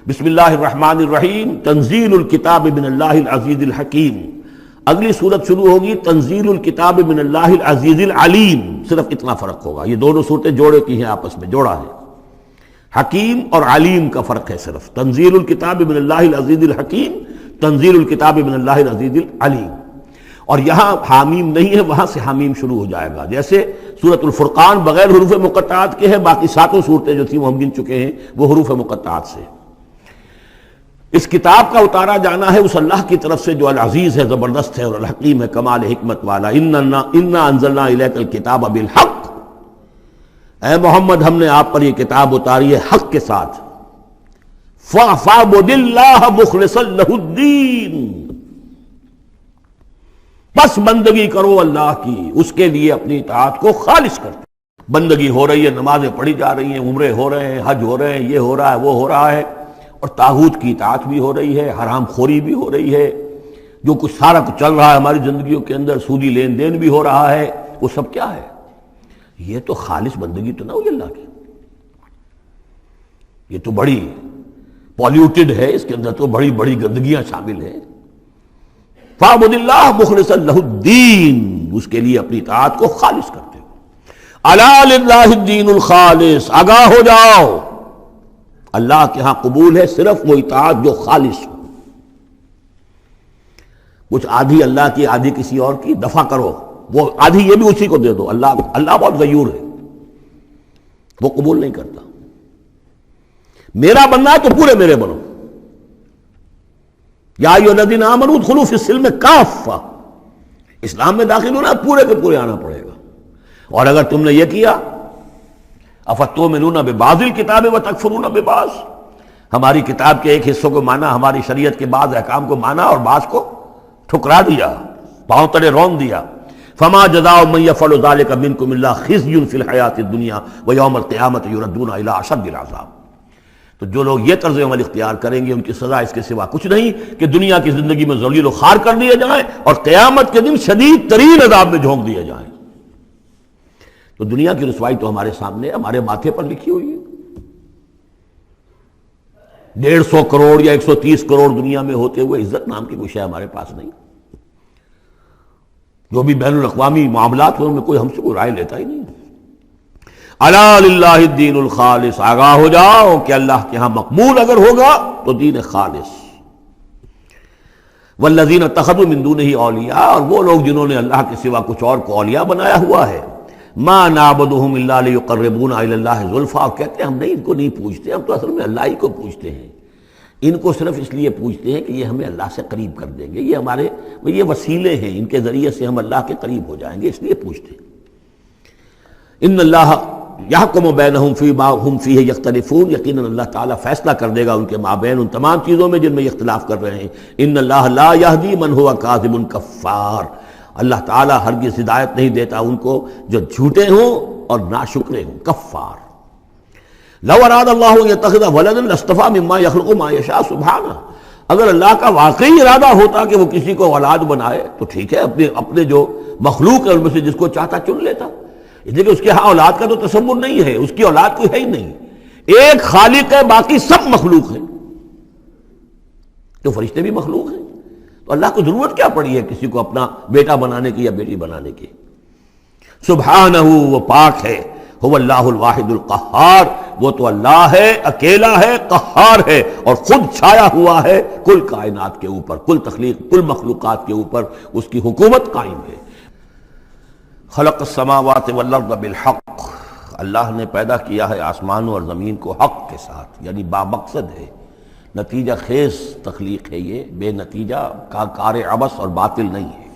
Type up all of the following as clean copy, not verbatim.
بسم اللہ الرحمن الرحیم تنزیل الکتاب من اللہ العزیز الحکیم. اگلی صورت شروع ہوگی تنزیل الکتاب من اللہ العزیز العلیم. صرف اتنا فرق ہوگا. یہ دونوں صورتیں جوڑے کی ہیں، آپس میں جوڑا ہے. حکیم اور علیم کا فرق ہے صرف. تنزیل الکتاب من اللہ العزیز الحکیم، تنزیل الکتاب من اللہ العزیز العلیم. اور یہاں حامیم نہیں ہے، وہاں سے حامیم شروع ہو جائے گا. جیسے سورۃ الفرقان بغیر حروف مقطعات کے ہے، باقی ساتوں صورتیں جو تھیں وہ ہم گن چکے ہیں وہ حروف مقطعات سے. اس کتاب کا اتارا جانا ہے اس اللہ کی طرف سے جو العزیز ہے، زبردست ہے، اور الحکیم ہے، کمال حکمت والا. انا انزلنا الیک الکتاب بالحق. اے محمد، ہم نے آپ پر یہ کتاب اتاری ہے حق کے ساتھ. فاعبد اللہ مخلصا لہ الدین. بس بندگی کرو اللہ کی، اس کے لیے اپنی اطاعت کو خالص کرتے. بندگی ہو رہی ہے، نمازیں پڑھی جا رہی ہیں، عمرے ہو رہے ہیں، حج ہو رہے ہیں، یہ ہو رہا ہے، وہ ہو رہا ہے، اور طاغوت کی اطاعت بھی ہو رہی ہے، حرام خوری بھی ہو رہی ہے. جو کچھ سارا کچھ چل رہا ہے ہماری زندگیوں کے اندر، سودی لین دین بھی ہو رہا ہے، وہ سب کیا ہے؟ یہ تو خالص بندگی تو نہ ہوئی اللہ کی. یہ تو بڑی پالیوٹڈ ہے، اس کے اندر تو بڑی بڑی گندگیاں شامل ہیں. فاعبد اللہ مخلصا لہ الدین. اس کے لیے اپنی اطاعت کو خالص کرتے ہو. الا للہ الدین الخالص. آگاہ ہو جاؤ، اللہ کے ہاں قبول ہے صرف وہ اطاعت جو خالص ہو. کچھ آدھی اللہ کی آدھی کسی اور کی دفع کرو، وہ آدھی یہ بھی اسی کو دے دو. اللہ بہت غیور ہے، وہ قبول نہیں کرتا. میرا بننا ہے تو پورے میرے بنو. یا ایھا الذین آمنوا ادخلوا فی السلم کافہ. اسلام میں داخل ہونا پورے کے پورے آنا پڑے گا. اور اگر تم نے یہ کیا، افتؤمنون ببعض الکتاب وتکفرون ببعض، ہماری کتاب کے ایک حصوں کو مانا، ہماری شریعت کے بعض احکام کو مانا اور بعض کو ٹھکرا دیا، پاؤں تلے رون دیا. فما جزاء من يفعل ذلك منكم الا خزي في الحیاۃ الدنیا ویوم القیامۃ یردون الی اشد العذاب. تو جو لوگ یہ طرز عمل اختیار کریں گے ان کی سزا اس کے سوا کچھ نہیں کہ دنیا کی زندگی میں ذلیل و خوار کر دیے جائیں اور قیامت کے دن شدید ترین عذاب میں جھونک دیے جائیں. تو دنیا کی رسوائی تو ہمارے سامنے، ہمارے ماتھے پر لکھی ہوئی ہے. 150 کروڑ یا 130 کروڑ دنیا میں ہوتے ہوئے عزت نام کی کوئی شے ہمارے پاس نہیں. جو بھی بین الاقوامی معاملات ہیں ان میں کوئی ہم سے کوئی رائے لیتا ہی نہیں. الا للہ الدین الخالص. آگاہ ہو جاؤ کہ اللہ کے ہاں مقبول اگر ہوگا تو دین خالص. والذین اتخذوا من دونہ اولیاء. اور وہ لوگ جنہوں نے اللہ کے سوا کچھ اور کو اولیاء بنایا ہوا ہے. ما نعبدهم الا لیقربونا الی اللہ زلفیٰ. اور کہتے ہیں ہم نہیں، ان کو نہیں پوجتے، ہم تو اصل میں اللہ ہی کو پوجتے ہیں. ان کو صرف اس لیے پوجتے ہیں کہ یہ ہمیں اللہ سے قریب کر دیں گے، یہ ہمارے یہ وسیلے ہیں، ان کے ذریعے سے ہم اللہ کے قریب ہو جائیں گے، اس لیے پوجتے ہیں. ان اللہ یحکم بینہم فیما ہم فیہ یختلفون. یقیناً اللہ تعالیٰ فیصلہ کر دے گا ان کے مابین ان تمام چیزوں میں جن میں یہ اختلاف کر رہے ہیں. ان اللہ لا یہدی من ہوا کاذب کفار. اللہ تعالیٰ ہرگز ہدایت نہیں دیتا ان کو جو جھوٹے ہوں اور ناشکرے ہوں، کفار. لو اراد اللہ ان یتخذ ولدا لاصطفى مما يخلق ما یشاء سبحانہ. اگر اللہ کا واقعی ارادہ ہوتا کہ وہ کسی کو اولاد بنائے تو ٹھیک ہے، اپنے جو مخلوق ہے ان میں سے جس کو چاہتا چن لیتا. اس لیے کہ اس کے ہاں اولاد کا تو تصور نہیں ہے، اس کی اولاد کوئی ہے ہی نہیں. ایک خالق ہے، باقی سب مخلوق ہیں. تو فرشتے بھی مخلوق ہیں، تو اللہ کو ضرورت کیا پڑی ہے کسی کو اپنا بیٹا بنانے کی یا بیٹی بنانے کی. سبحانہ، وہ پاک ہے. هو اللہ الواحد القہار. وہ تو اللہ ہے، اکیلا ہے، قہار ہے، اور خود چھایا ہوا ہے کل کائنات کے اوپر، کل تخلیق، کل مخلوقات کے اوپر اس کی حکومت قائم ہے. خلق السماوات والارض بالحق. اللہ نے پیدا کیا ہے آسمانوں اور زمین کو حق کے ساتھ، یعنی بامقصد ہے، نتیجہ خیز تخلیق ہے. یہ بے نتیجہ کا کار عبث اور باطل نہیں ہے.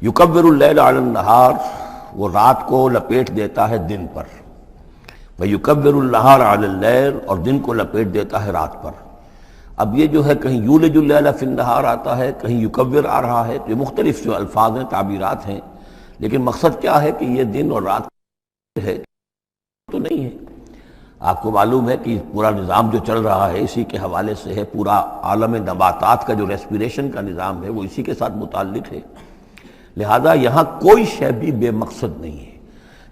یکبر اللیل علی النہار. وہ رات کو لپیٹ دیتا ہے دن پر. ویکبر النہار علی اللیل. اور دن کو لپیٹ دیتا ہے رات پر. اب یہ جو ہے کہیں یولج اللیل فی النہار آتا ہے، کہیں یکبر آ رہا ہے. تو یہ مختلف جو الفاظ ہیں، تعبیرات ہیں، لیکن مقصد کیا ہے کہ یہ دن اور رات ہے تو نہیں ہے. آپ کو معلوم ہے کہ پورا نظام جو چل رہا ہے اسی کے حوالے سے ہے. پورا عالم نباتات کا جو ریسپیریشن کا نظام ہے وہ اسی کے ساتھ متعلق ہے. لہذا یہاں کوئی شے بھی بے مقصد نہیں ہے.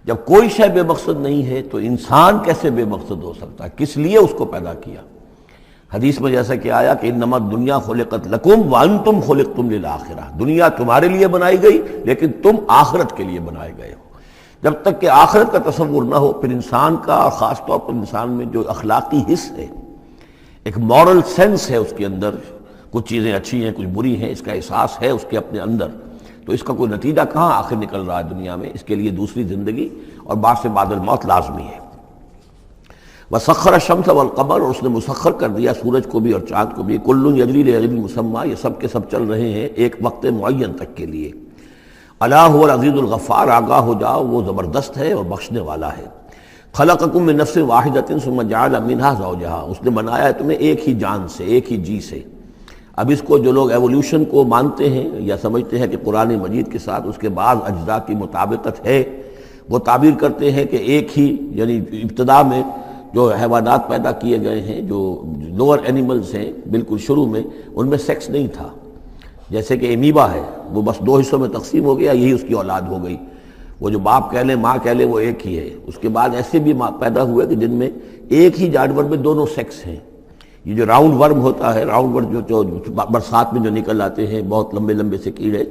جب کوئی شے بے مقصد نہیں ہے تو انسان کیسے بے مقصد ہو سکتا ہے؟ کس لیے اس کو پیدا کیا؟ حدیث میں جیسا کہ آیا کہ انما الدنیا خلقت لکم وانتم خلقتم للآخرہ، دنیا تمہارے لیے بنائی گئی لیکن تم آخرت کے لیے بنائے گئے ہو۔ جب تک کہ آخرت کا تصور نہ ہو، پھر انسان کا، اور خاص طور پر انسان میں جو اخلاقی حص ہے، ایک مورل سینس ہے اس کے اندر، کچھ چیزیں اچھی ہیں کچھ بری ہیں، اس کا احساس ہے اس کے اپنے اندر، تو اس کا کوئی نتیجہ کہاں آخر نکل رہا ہے دنیا میں؟ اس کے لیے دوسری زندگی اور بعد سے بعد الموت لازمی ہے۔ وَسَخَّرَ الشَّمْسَ وَالْقَمَرَ، اور اس نے مسخر کر دیا سورج کو بھی اور چاند کو بھی، كُلٌّ يَجْرِي لِأَجَلٍ مُّسَمًّى، یہ سب کے سب چل رہے ہیں ایک وقت معین تک کے لیے۔ الا هو العزیز الغفار، آگاہ ہو جاؤ وہ زبردست ہے اور بخشنے والا ہے۔ خلقکم من نفس واحدۃ ثم جعل منها زوجها، اس نے بنایا ہے تمہیں ایک ہی جان سے، ایک ہی جی سے۔ اب اس کو جو لوگ ایولیوشن کو مانتے ہیں یا سمجھتے ہیں کہ قرآن مجید کے ساتھ اس کے بعض اجزاء کی مطابقت ہے، وہ تعبیر کرتے ہیں کہ ایک ہی، یعنی ابتدا میں جو حیوانات پیدا کیے گئے ہیں، جو لوور اینیملز ہیں بالکل شروع میں، ان میں سیکس نہیں تھا، جیسے کہ امیبا ہے وہ بس دو حصوں میں تقسیم ہو گیا، یہی اس کی اولاد ہو گئی، وہ جو باپ کہہ لیں ماں کہہ لیں وہ ایک ہی ہے۔ اس کے بعد ایسے بھی پیدا ہوئے کہ جن میں ایک ہی جانور میں دونوں سیکس ہیں۔ یہ جو راؤنڈ ورم ہوتا ہے، راؤنڈ ورم جو برسات میں جو نکل آتے ہیں بہت لمبے لمبے سے کیڑے،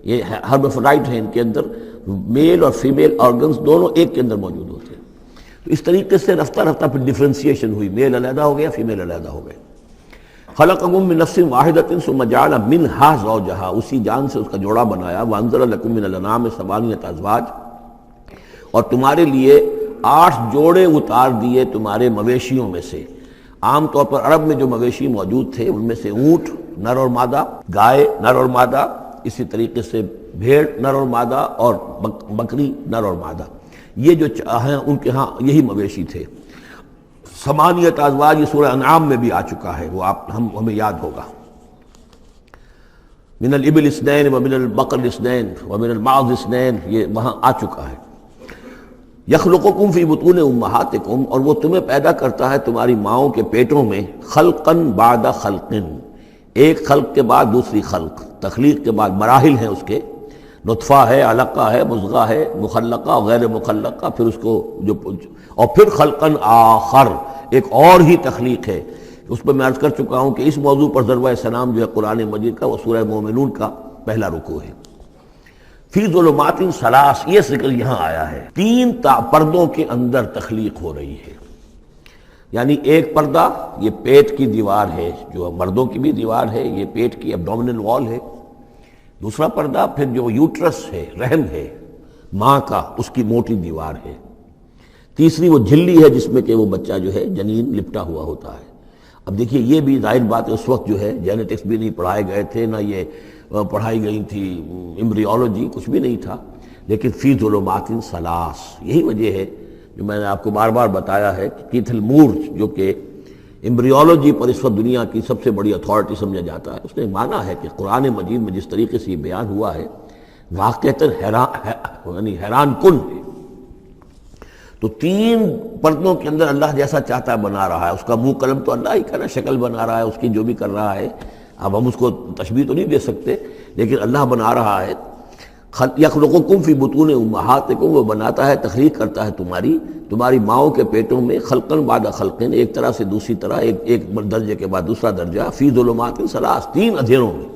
یہ ہرمفرائٹ ہیں، ان کے اندر میل اور فیمیل آرگنز دونوں ایک کے اندر موجود ہوتے ہیں۔ تو اس طریقے سے رفتہ رفتہ پھر ڈیفرینسیشن ہوئی، میل علیحدہ ہو گیا، فیمیل علیحدہ ہو گئے۔ خلقکم من نفس واحدۃ ثم جعل منها زوجها، اسی جان سے اس کا جوڑا بنایا۔ وانزل لکم من الانعام ثمانیۃ ازواج، اور تمہارے لیے 8 جوڑے اتار دیے تمہارے مویشیوں میں سے۔ عام طور پر عرب میں جو مویشی موجود تھے ان میں سے اونٹ نر اور مادہ، گائے نر اور مادہ، اسی طریقے سے بھیڑ نر اور مادہ، اور بکری نر اور مادہ، یہ جو ہیں ان کے ہاں یہی مویشی تھے۔ ثمانیۃ ازواج یہ سورہ انعام میں بھی آ چکا ہے، وہ ہمیں یاد ہوگا۔ من الابل اثنین ومن البقر اثنین ومن المعز اثنین، یہ وہاں آ چکا ہے۔ یخلقکم فی بطون امہاتکم، اور وہ تمہیں پیدا کرتا ہے تمہاری ماؤں کے پیٹوں میں، خلقن بعد خلق، ایک خلق کے بعد دوسری خلق، تخلیق کے بعد مراحل ہیں اس کے، نطفہ ہے، علقہ ہے، مضغہ ہے، مخلقہ اور غیر مخلقہ، پھر اس کو جو، اور پھر خلقن آخر، ایک اور ہی تخلیق ہے۔ اس پر میں عرض کر چکا ہوں کہ اس موضوع پر ضربہ سلام جو ہے قرآن مجید کا، وہ سورہ مومنون کا پہلا رکوع ہے۔ فی ظلمات ثلاث، یہ ذکر یہاں آیا ہے، 3 پردوں کے اندر تخلیق ہو رہی ہے۔ یعنی ایک پردہ یہ پیٹ کی دیوار ہے، جو مردوں کی بھی دیوار ہے، یہ پیٹ کی ایبڈومینل وال ہے۔ دوسرا پردہ پھر جو یوٹرس ہے، رحم ہے ماں کا، اس کی موٹی دیوار ہے۔ تیسری وہ جھلی ہے جس میں کہ وہ بچہ جو ہے جنین لپٹا ہوا ہوتا ہے۔ اب دیکھیے یہ بھی ظاہر بات ہے، اس وقت جو ہے جینیٹکس بھی نہیں پڑھائے گئے تھے، نہ یہ پڑھائی گئی تھی ایمبریولوجی، کچھ بھی نہیں تھا، لیکن فی ظلمات ثلاث، یہی وجہ ہے جو میں نے آپ کو بار بار بتایا ہے کہ کیتھل مور جو کہ ایمبریولوجی پر اس وقت دنیا کی سب سے بڑی اتھارٹی سمجھا جاتا ہے، اس نے مانا ہے کہ قرآن مجید میں جس طریقے سے یہ بیان ہوا ہے واقعتاً حیران کن ہے۔ تو 3 پردوں کے اندر اللہ جیسا چاہتا ہے بنا رہا ہے، اس کا منہ قلم تو اللہ ہی کا نا، شکل بنا رہا ہے اس کی جو بھی کر رہا ہے، اب ہم اس کو تشبیہ تو نہیں دے سکتے، لیکن اللہ بنا رہا ہے۔ یخلقکم فی بطون امہاتکم، وہ بناتا ہے، تخلیق کرتا ہے تمہاری ماؤں کے پیٹوں میں، خلقن بعد خلقن، ایک طرح سے دوسری طرح، ایک درجے کے بعد دوسرا درجہ، فی ظلمات ثلاث، 3 اندھیروں میں۔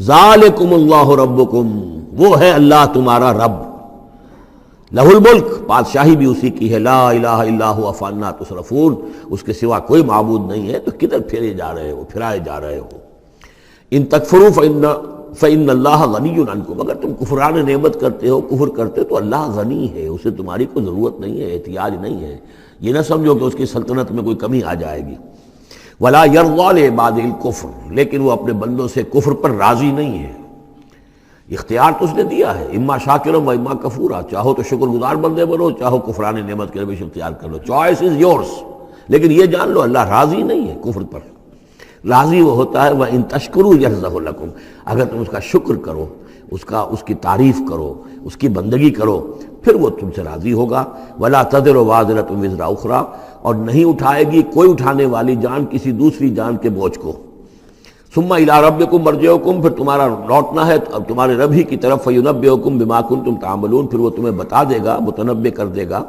ذالکم اللہ ربکم، وہ ہے اللہ تمہارا رب، لہ الملک، بادشاہی بھی اسی کی ہے، لا الہ الا هو فانا تصرفون، اس کے سوا کوئی معبود نہیں ہے، تو کدھر پھرائے جا رہے ہو۔ ان تکفروا فإن اللہ غنی عنکم، اگر تم کفران نعمت کرتے ہو، کفر کرتے ہو، تو اللہ غنی ہے، اسے تمہاری کوئی ضرورت نہیں ہے، احتیاج نہیں ہے، یہ نہ سمجھو کہ اس کی سلطنت میں کوئی کمی آ جائے گی۔ ولا یرضی لعبادہ الکفر، لیکن وہ اپنے بندوں سے کفر پر راضی نہیں ہے، اختیار تو اس نے دیا ہے، اما شاکرا و اما کفورا، چاہو تو شکر گزار بندے بنو، چاہو کفران نعمت کے روش اختیار کر لو، چوائس از یورس، لیکن یہ جان لو اللہ راضی نہیں ہے کفر پر، راضی وہ ہوتا ہے وَإِن تَشْكُرُوا يَرْضَهُ لَكُمْ، اگر تم اس کا شکر کرو، اس کی تعریف کرو، اس کی بندگی کرو، پھر وہ تم سے راضی ہوگا۔ وَلَا تَزِرُ وَازِرَةٌ وِزْرَ أُخْرَىٰ، اور نہیں اٹھائے گی کوئی اٹھانے والی جان کسی دوسری جان کے بوجھ کو۔ ثُمَّ إِلَىٰ رَبِّكُمْ مَرْجِعُكُمْ، پھر تمہارا لوٹنا ہے اب تمہارے رب ہی کی طرف، فَيُنَبِّئُكُمْ بِمَا كُنتُمْ تَعْمَلُونَ، پھر وہ تمہیں بتا دے گا، متنبع کر دے گا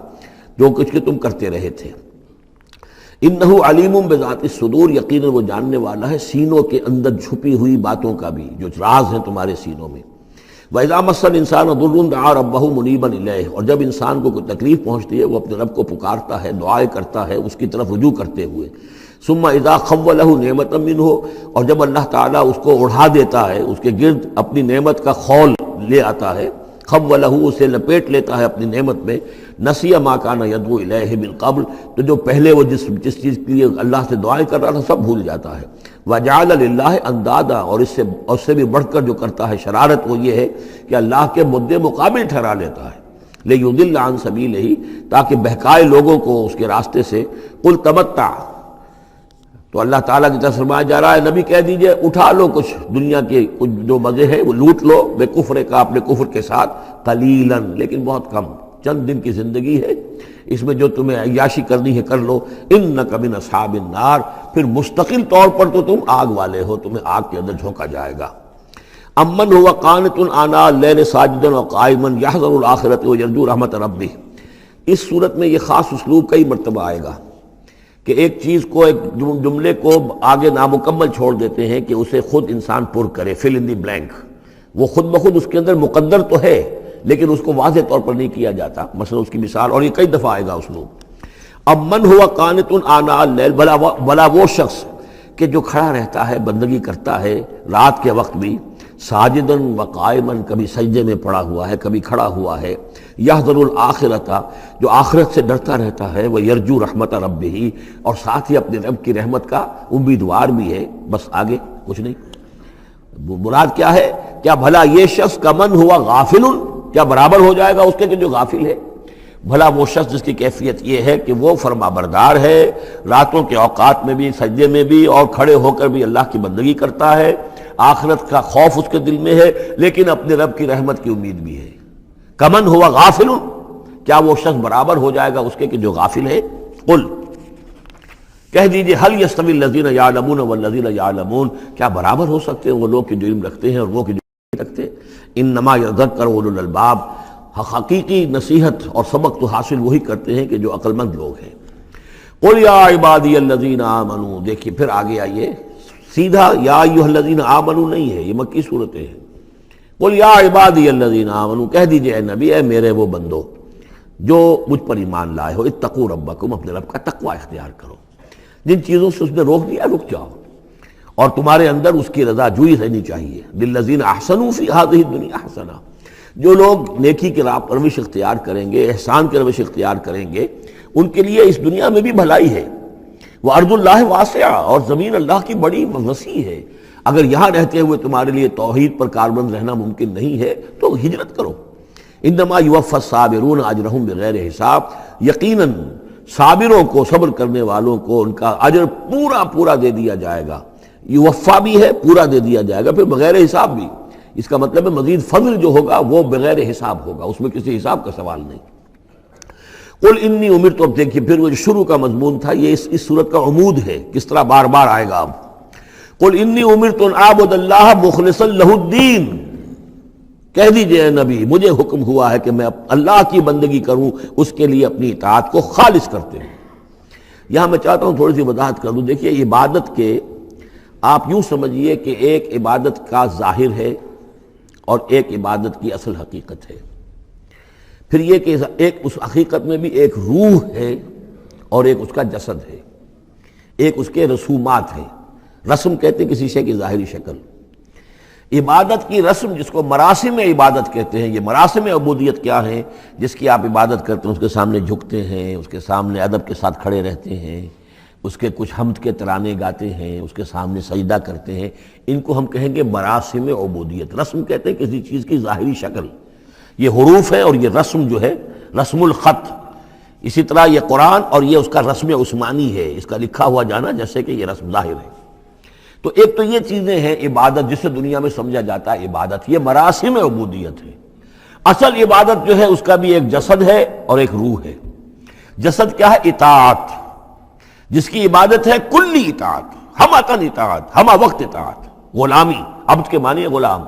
جو کچھ کہ تم کرتے رہے تھے۔ انہ علیم بذات الصدور، یقیناً وہ جاننے والا ہے سینوں کے اندر چھپی ہوئی باتوں کا بھی، جو راز ہیں تمہارے سینوں میں۔ وَإِذَا مَسَّ الْإِنسَانَ ضُرٌّ دَعَا رَبَّهُ مُنِيبًا إِلَيْهِ، اور جب انسان کو کوئی تکلیف پہنچتی ہے وہ اپنے رب کو پکارتا ہے، دعائیں کرتا ہے اس کی طرف رجوع کرتے ہوئے۔ ثم اذا خوله نعمتا منه، اور جب اللہ تعالیٰ اس کو اڑا دیتا ہے، اس کے گرد اپنی نعمت کا خول لے آتا ہے، خوله اسے لپیٹ لیتا ہے اپنی نعمت میں، نسی ما کان یدعو الیہ من قبل، تو جو پہلے وہ جس چیز کے لیے اللہ سے دعائیں کر رہا تھا سب بھول جاتا ہے۔ وجعل للہ اندادا، اور اس سے بھی بڑھ کر جو کرتا ہے شرارت وہ یہ ہے کہ اللہ کے مدے مقابل ٹھہرا لیتا ہے، لیضل عن سبیلہ، تاکہ بہکائے لوگوں کو اس کے راستے سے۔ قل تمتع، تو اللہ تعالیٰ کی طرف فرمایا جا رہا ہے نبی کہہ دیجئے اٹھا لو کچھ دنیا کے کچھ جو مزے ہیں وہ لوٹ لو، بے کفر کا، اپنے کفر کے ساتھ، قلیلاً، لیکن بہت کم، چند دن کی زندگی ہے، اس میں جو تمہیں عیاشی کرنی ہے کر لو۔ انک من اصحاب النار، پھر مستقل طور پر تو تم آگ والے ہو، تمہیں آگ کے اندر جھونکا جائے گا۔ امن هو قانت آناء اللیل ساجدا وقائما یحذر الآخرۃ ویرجو رحمت ربہ، اس صورت میں یہ خاص اسلوب کئی مرتبہ آئے گا کہ ایک چیز کو، ایک جملے کو آگے نامکمل چھوڑ دیتے ہیں کہ اسے خود انسان پر کرے، فل ان دی بلینک، وہ خود بخود اس کے اندر مقدر تو ہے لیکن اس کو واضح طور پر نہیں کیا جاتا، مثلا اس کی مثال، اور یہ کئی دفعہ آئے گا اسلوب۔ اب من ہوا قانت آناء اللیل، بلا وہ شخص کہ جو کھڑا رہتا ہے، بندگی کرتا ہے رات کے وقت بھی، ساجدن و قائمن، کبھی سجدے میں پڑا ہوا ہے کبھی کھڑا ہوا ہے، یحذر الآخرۃ، جو آخرت سے ڈرتا رہتا ہے، وہ یرجو رحمت ربہ، اور ساتھ ہی اپنے رب کی رحمت کا امیدوار بھی ہے، بس آگے کچھ نہیں۔ مراد کیا ہے؟ کیا بھلا یہ شخص کا من ہوا غافل، کیا برابر ہو جائے گا اس کے کہ جو غافل ہے؟ بھلا وہ شخص جس کی کیفیت یہ ہے کہ وہ فرما بردار ہے، راتوں کے اوقات میں بھی، سجدے میں بھی، اور کھڑے ہو کر بھی اللہ کی بندگی کرتا ہے، آخرت کا خوف اس کے دل میں ہے، لیکن اپنے رب کی رحمت کی امید بھی ہے۔ کمن ہوا غافل، کیا وہ شخص برابر ہو جائے گا اس کے کہ جو غافل ہے؟ قل، کہہ دیجئے حل یستوی الذین یعلمون والذین یعلمون، کیا برابر ہو سکتے ہیں وہ لوگ کہ جو علم رکھتے ہیں اور وہ کہ جو نہیں رکھتے؟ انما یذکر اولو الالباب، حقیقی نصیحت اور سبق تو حاصل وہی کرتے ہیں کہ جو عقل مند لوگ ہیں۔ قل یا عبادی الذین آمنوا، دیکھیے پھر آگے آئیے، سیدھا یا ایھا الذین آمنوا نہیں ہے، یہ مکی صورتیں ہیں۔ قل یا عبادی الذین آمنوا، کہہ دیجئے اے نبی، اے میرے وہ بندو جو مجھ پر ایمان لائے ہو، اتقوا ربکم، اپنے رب کا تقوی اختیار کرو، جن چیزوں سے اس نے روک دیا رک جاؤ، اور تمہارے اندر اس کی رضا جوئی رہنی چاہیے۔ للذین احسنوا فی ہذہ الدنیا حسنہ، جو لوگ نیکی کی راہ پر روش اختیار کریں گے، احسان کی روش اختیار کریں گے، ان کے لیے اس دنیا میں بھی بھلائی ہے۔ وَأَرْضُ اللَّهِ وَاسِعَةٌ، اور زمین اللہ کی بڑی وسیع ہے، اگر یہاں رہتے ہوئے تمہارے لیے توحید پر کاربند رہنا ممکن نہیں ہے تو ہجرت کرو۔ انما یوفی الصابرون اجرہم بغیر حساب، یقیناً صابروں کو، صبر کرنے والوں کو ان کا اجر پورا پورا دے دیا جائے گا۔ یوفا بھی ہے، پورا دے دیا جائے گا، پھر بغیر حساب بھی، اس کا مطلب ہے مزید فضل جو ہوگا وہ بغیر حساب ہوگا، اس میں کسی حساب کا سوال نہیں۔ قل انی امرت، اب دیکھیے پھر وہ جو شروع کا مضمون تھا یہ اس صورت کا عمود ہے، کس طرح بار بار آئے گا اب۔ قل انی امرت ان اعبد اللہ مخلصا لہ الدین، کہہ دیجئے اے نبی مجھے حکم ہوا ہے کہ میں اللہ کی بندگی کروں، اس کے لیے اپنی اطاعت کو خالص کرتے ہیں۔ یہاں میں چاہتا ہوں تھوڑی سی وضاحت کر دوں۔ دیکھیے عبادت کے آپ یوں سمجھیے کہ ایک عبادت کا ظاہر ہے اور ایک عبادت کی اصل حقیقت ہے، پھر یہ کہ ایک اس حقیقت میں بھی ایک روح ہے اور ایک اس کا جسد ہے، ایک اس کے رسومات ہیں۔ رسم کہتے ہیں کسی شے کی ظاہری شکل۔ عبادت کی رسم جس کو مراسم عبادت کہتے ہیں، یہ مراسم عبودیت کیا ہیں؟ جس کی آپ عبادت کرتے ہیں، اس کے سامنے جھکتے ہیں، اس کے سامنے ادب کے ساتھ کھڑے رہتے ہیں، اس کے کچھ حمد کے ترانے گاتے ہیں، اس کے سامنے سجدہ کرتے ہیں، ان کو ہم کہیں گے مراسم عبودیت۔ رسم کہتے ہیں کسی چیز کی ظاہری شکل، یہ حروف ہے اور یہ رسم جو ہے رسم الخط، اسی طرح یہ قرآن اور یہ اس کا رسم عثمانی ہے، اس کا لکھا ہوا جانا جیسے کہ یہ رسم ظاہر ہے۔ تو ایک تو یہ چیزیں ہیں عبادت جسے دنیا میں سمجھا جاتا ہے عبادت، یہ مراسم عبودیت ہے۔ اصل عبادت جو ہے اس کا بھی ایک جسد ہے اور ایک روح ہے۔ جسد کیا ہے؟ اطاعت، جس کی عبادت ہے کلی اطاعت، ہم اطاعت، ہم وقت اطاعت، غلامی، عبد کے معنی ہے غلام۔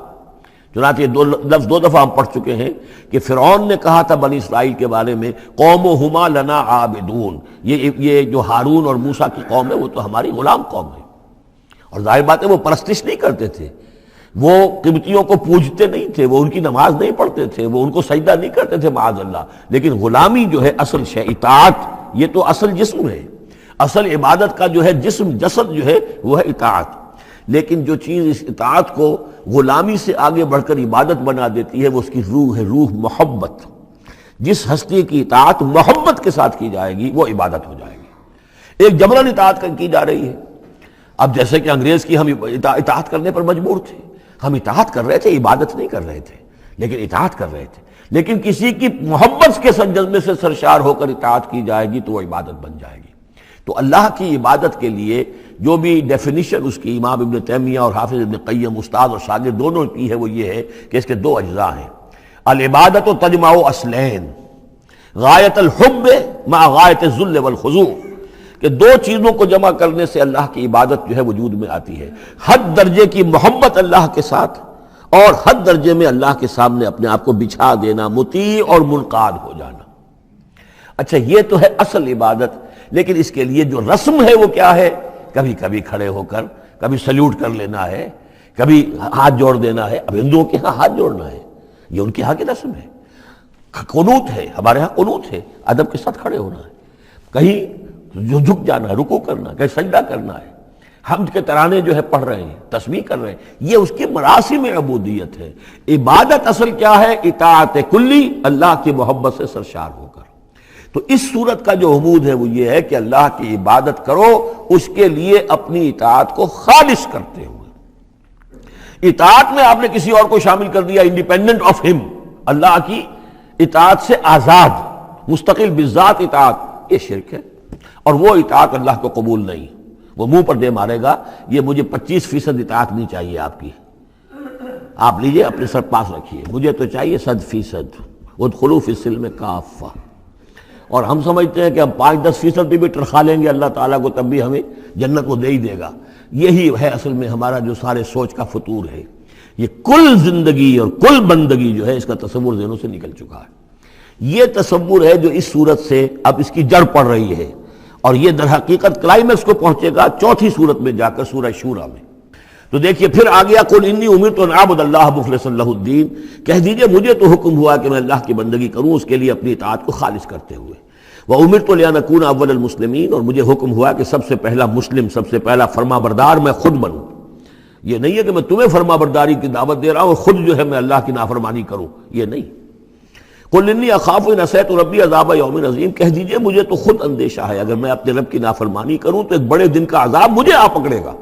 چنانچہ یہ لفظ دو دفعہ ہم پڑھ چکے ہیں کہ فرعون نے کہا تھا بنی اسرائیل کے بارے میں قومہما لنا عابدون، یہ جو ہارون اور موسیٰ کی قوم ہے وہ تو ہماری غلام قوم ہے. اور ظاہر بات ہے وہ پرستش نہیں کرتے تھے، وہ قبطیوں کو پوجتے نہیں تھے، وہ ان کی نماز نہیں پڑھتے تھے، وہ ان کو سجدہ نہیں کرتے تھے معاذ اللہ. لیکن غلامی جو ہے اصل شے، اطاعت یہ تو اصل جسم ہے، اصل عبادت کا جو ہے جسم جسد جو ہے وہ ہے اطاعت. لیکن جو چیز اس اطاعت کو غلامی سے آگے بڑھ کر عبادت بنا دیتی ہے وہ اس کی روح ہے، روح محبت. جس ہستی کی اطاعت محبت کے ساتھ کی جائے گی وہ عبادت ہو جائے گی. ایک جبراً اطاعت کی جا رہی ہے. اب جیسے کہ انگریز کی ہم اطاعت کرنے پر مجبور تھے، ہم اطاعت کر رہے تھے، عبادت نہیں کر رہے تھے لیکن اطاعت کر رہے تھے. لیکن کسی کی محبت کے جذبے سے سرشار ہو کر اطاعت کی جائے گی تو وہ عبادت بن جائے گی. تو اللہ کی عبادت کے لیے جو بھی ڈیفینیشن اس کی امام ابن تیمیہ اور حافظ ابن قیم استاد اور شاگرد دونوں کی ہے وہ یہ ہے کہ اس کے دو اجزاء ہیں. العبادت تجمع اصلین، غایت الحب مع غایت الذل والخضوع، کہ دو چیزوں کو جمع کرنے سے اللہ کی عبادت جو ہے وجود میں آتی ہے. حد درجے کی محبت اللہ کے ساتھ اور حد درجے میں اللہ کے سامنے اپنے آپ کو بچھا دینا، مطیع اور منقاد ہو جانا. اچھا یہ تو ہے اصل عبادت. لیکن اس کے لیے جو رسم ہے وہ کیا ہے؟ کبھی کبھی کھڑے ہو کر کبھی سلیوٹ کر لینا ہے، کبھی ہاتھ جوڑ دینا ہے. اب ہندوؤں کے ہاں ہاتھ جوڑنا ہے، یہ ان کے ہاں کی رسم ہے. قنوت ہے، ہمارے ہاں قنوت ہے، ادب کے ساتھ کھڑے ہونا ہے. کہیں جو جھک جانا ہے، رکوع کرنا ہے، کہیں سجدہ کرنا ہے. حمد کے ترانے جو ہے پڑھ رہے ہیں، تسبیح کر رہے ہیں، یہ اس کی مراسم عبودیت ہے. عبادت اصل کیا ہے؟ اطاعت کلی، اللہ کی محبت سے سرشار ہو کر. تو اس صورت کا جو عمود ہے وہ یہ ہے کہ اللہ کی عبادت کرو اس کے لیے اپنی اطاعت کو خالص کرتے ہوئے. اطاعت میں آپ نے کسی اور کو شامل کر دیا انڈیپینڈنٹ آف ہم، اللہ کی اطاعت سے آزاد مستقل بذات اطاعت، یہ شرک ہے. اور وہ اطاعت اللہ کو قبول نہیں. وہ منہ پر دے مارے گا یہ مجھے 25% اطاعت نہیں چاہیے آپ کی، آپ لیجئے اپنے سر پاس رکھیے، مجھے تو چاہیے 100%. ادخلوا فی السلم کافہ. اور ہم سمجھتے ہیں کہ ہم 5-10% بھی ٹرخا لیں گے اللہ تعالیٰ کو تب بھی ہمیں جنت کو دے ہی دے گا. یہی ہے اصل میں ہمارا جو سارے سوچ کا فطور ہے. یہ کل زندگی اور کل بندگی جو ہے اس کا تصور ذہنوں سے نکل چکا ہے. یہ تصور ہے جو اس صورت سے اب اس کی جڑ پڑ رہی ہے، اور یہ در حقیقت کلائمیکس کو پہنچے گا چوتھی صورت میں جا کر سورہ شورى میں. تو دیکھیے پھر آ گیا قل انی امرت ان اعبد اللہ مخلصا لہ الدین، کہہ دیجئے مجھے تو حکم ہوا کہ میں اللہ کی بندگی کروں اس کے لیے اپنی اطاعت کو خالص کرتے ہوئے. وامرت لان اکون اول المسلمین، اور مجھے حکم ہوا کہ سب سے پہلا مسلم، سب سے پہلا فرما بردار میں خود بنوں. یہ نہیں ہے کہ میں تمہیں فرما برداری کی دعوت دے رہا ہوں خود جو ہے میں اللہ کی نافرمانی کروں، یہ نہیں. قل انی اخاف ان عصیت ربی عذاب یوم عظیم، کہہ دیجئے مجھے تو خود اندیشہ ہے اگر میں اپنے رب کی نافرمانی کروں تو ایک بڑے دن کا عذاب مجھے آ پکڑے گا.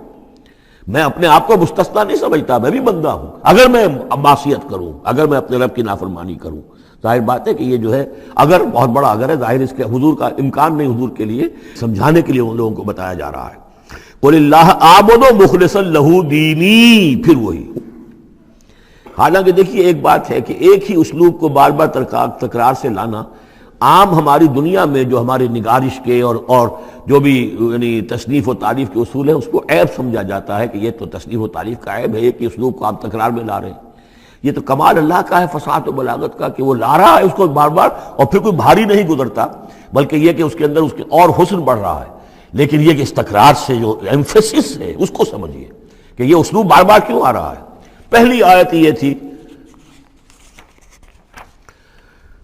میں اپنے آپ کو مستثنیٰ نہیں سمجھتا، میں بھی بندہ ہوں. اگر میں معصیت کروں، اگر میں اپنے رب کی نافرمانی کروں، ظاہر بات ہے کہ یہ جو ہے اگر بہت بڑا اگر ہے، ظاہر اس کے حضور کا امکان نہیں، حضور کے لیے سمجھانے کے لیے ان لوگوں کو بتایا جا رہا ہے. قل اللہ اعبد مخلصا لہ دینی، پھر وہی. حالانکہ دیکھیے ایک بات ہے کہ ایک ہی اسلوب کو بار بار تکرار سے لانا عام ہماری دنیا میں جو ہماری نگارش کے اور جو بھی یعنی تصنیف و تعریف کے اصول ہیں اس کو عیب سمجھا جاتا ہے کہ یہ تو تصنیف و تعریف کا عیب ہے، ایک ہی اسلوب کو آپ تکرار میں لا رہے ہیں. یہ تو کمال اللہ کا ہے فصاحت و بلاغت کا کہ وہ لا رہا ہے اس کو بار بار، اور پھر کوئی بھاری نہیں گزرتا بلکہ یہ کہ اس کے اندر اس کے اور حسن بڑھ رہا ہے. لیکن یہ کہ اس تکرار سے جو ایمفیسس ہے اس کو سمجھیے کہ یہ اسلوب بار بار کیوں آ رہا ہے. پہلی آیت یہ تھی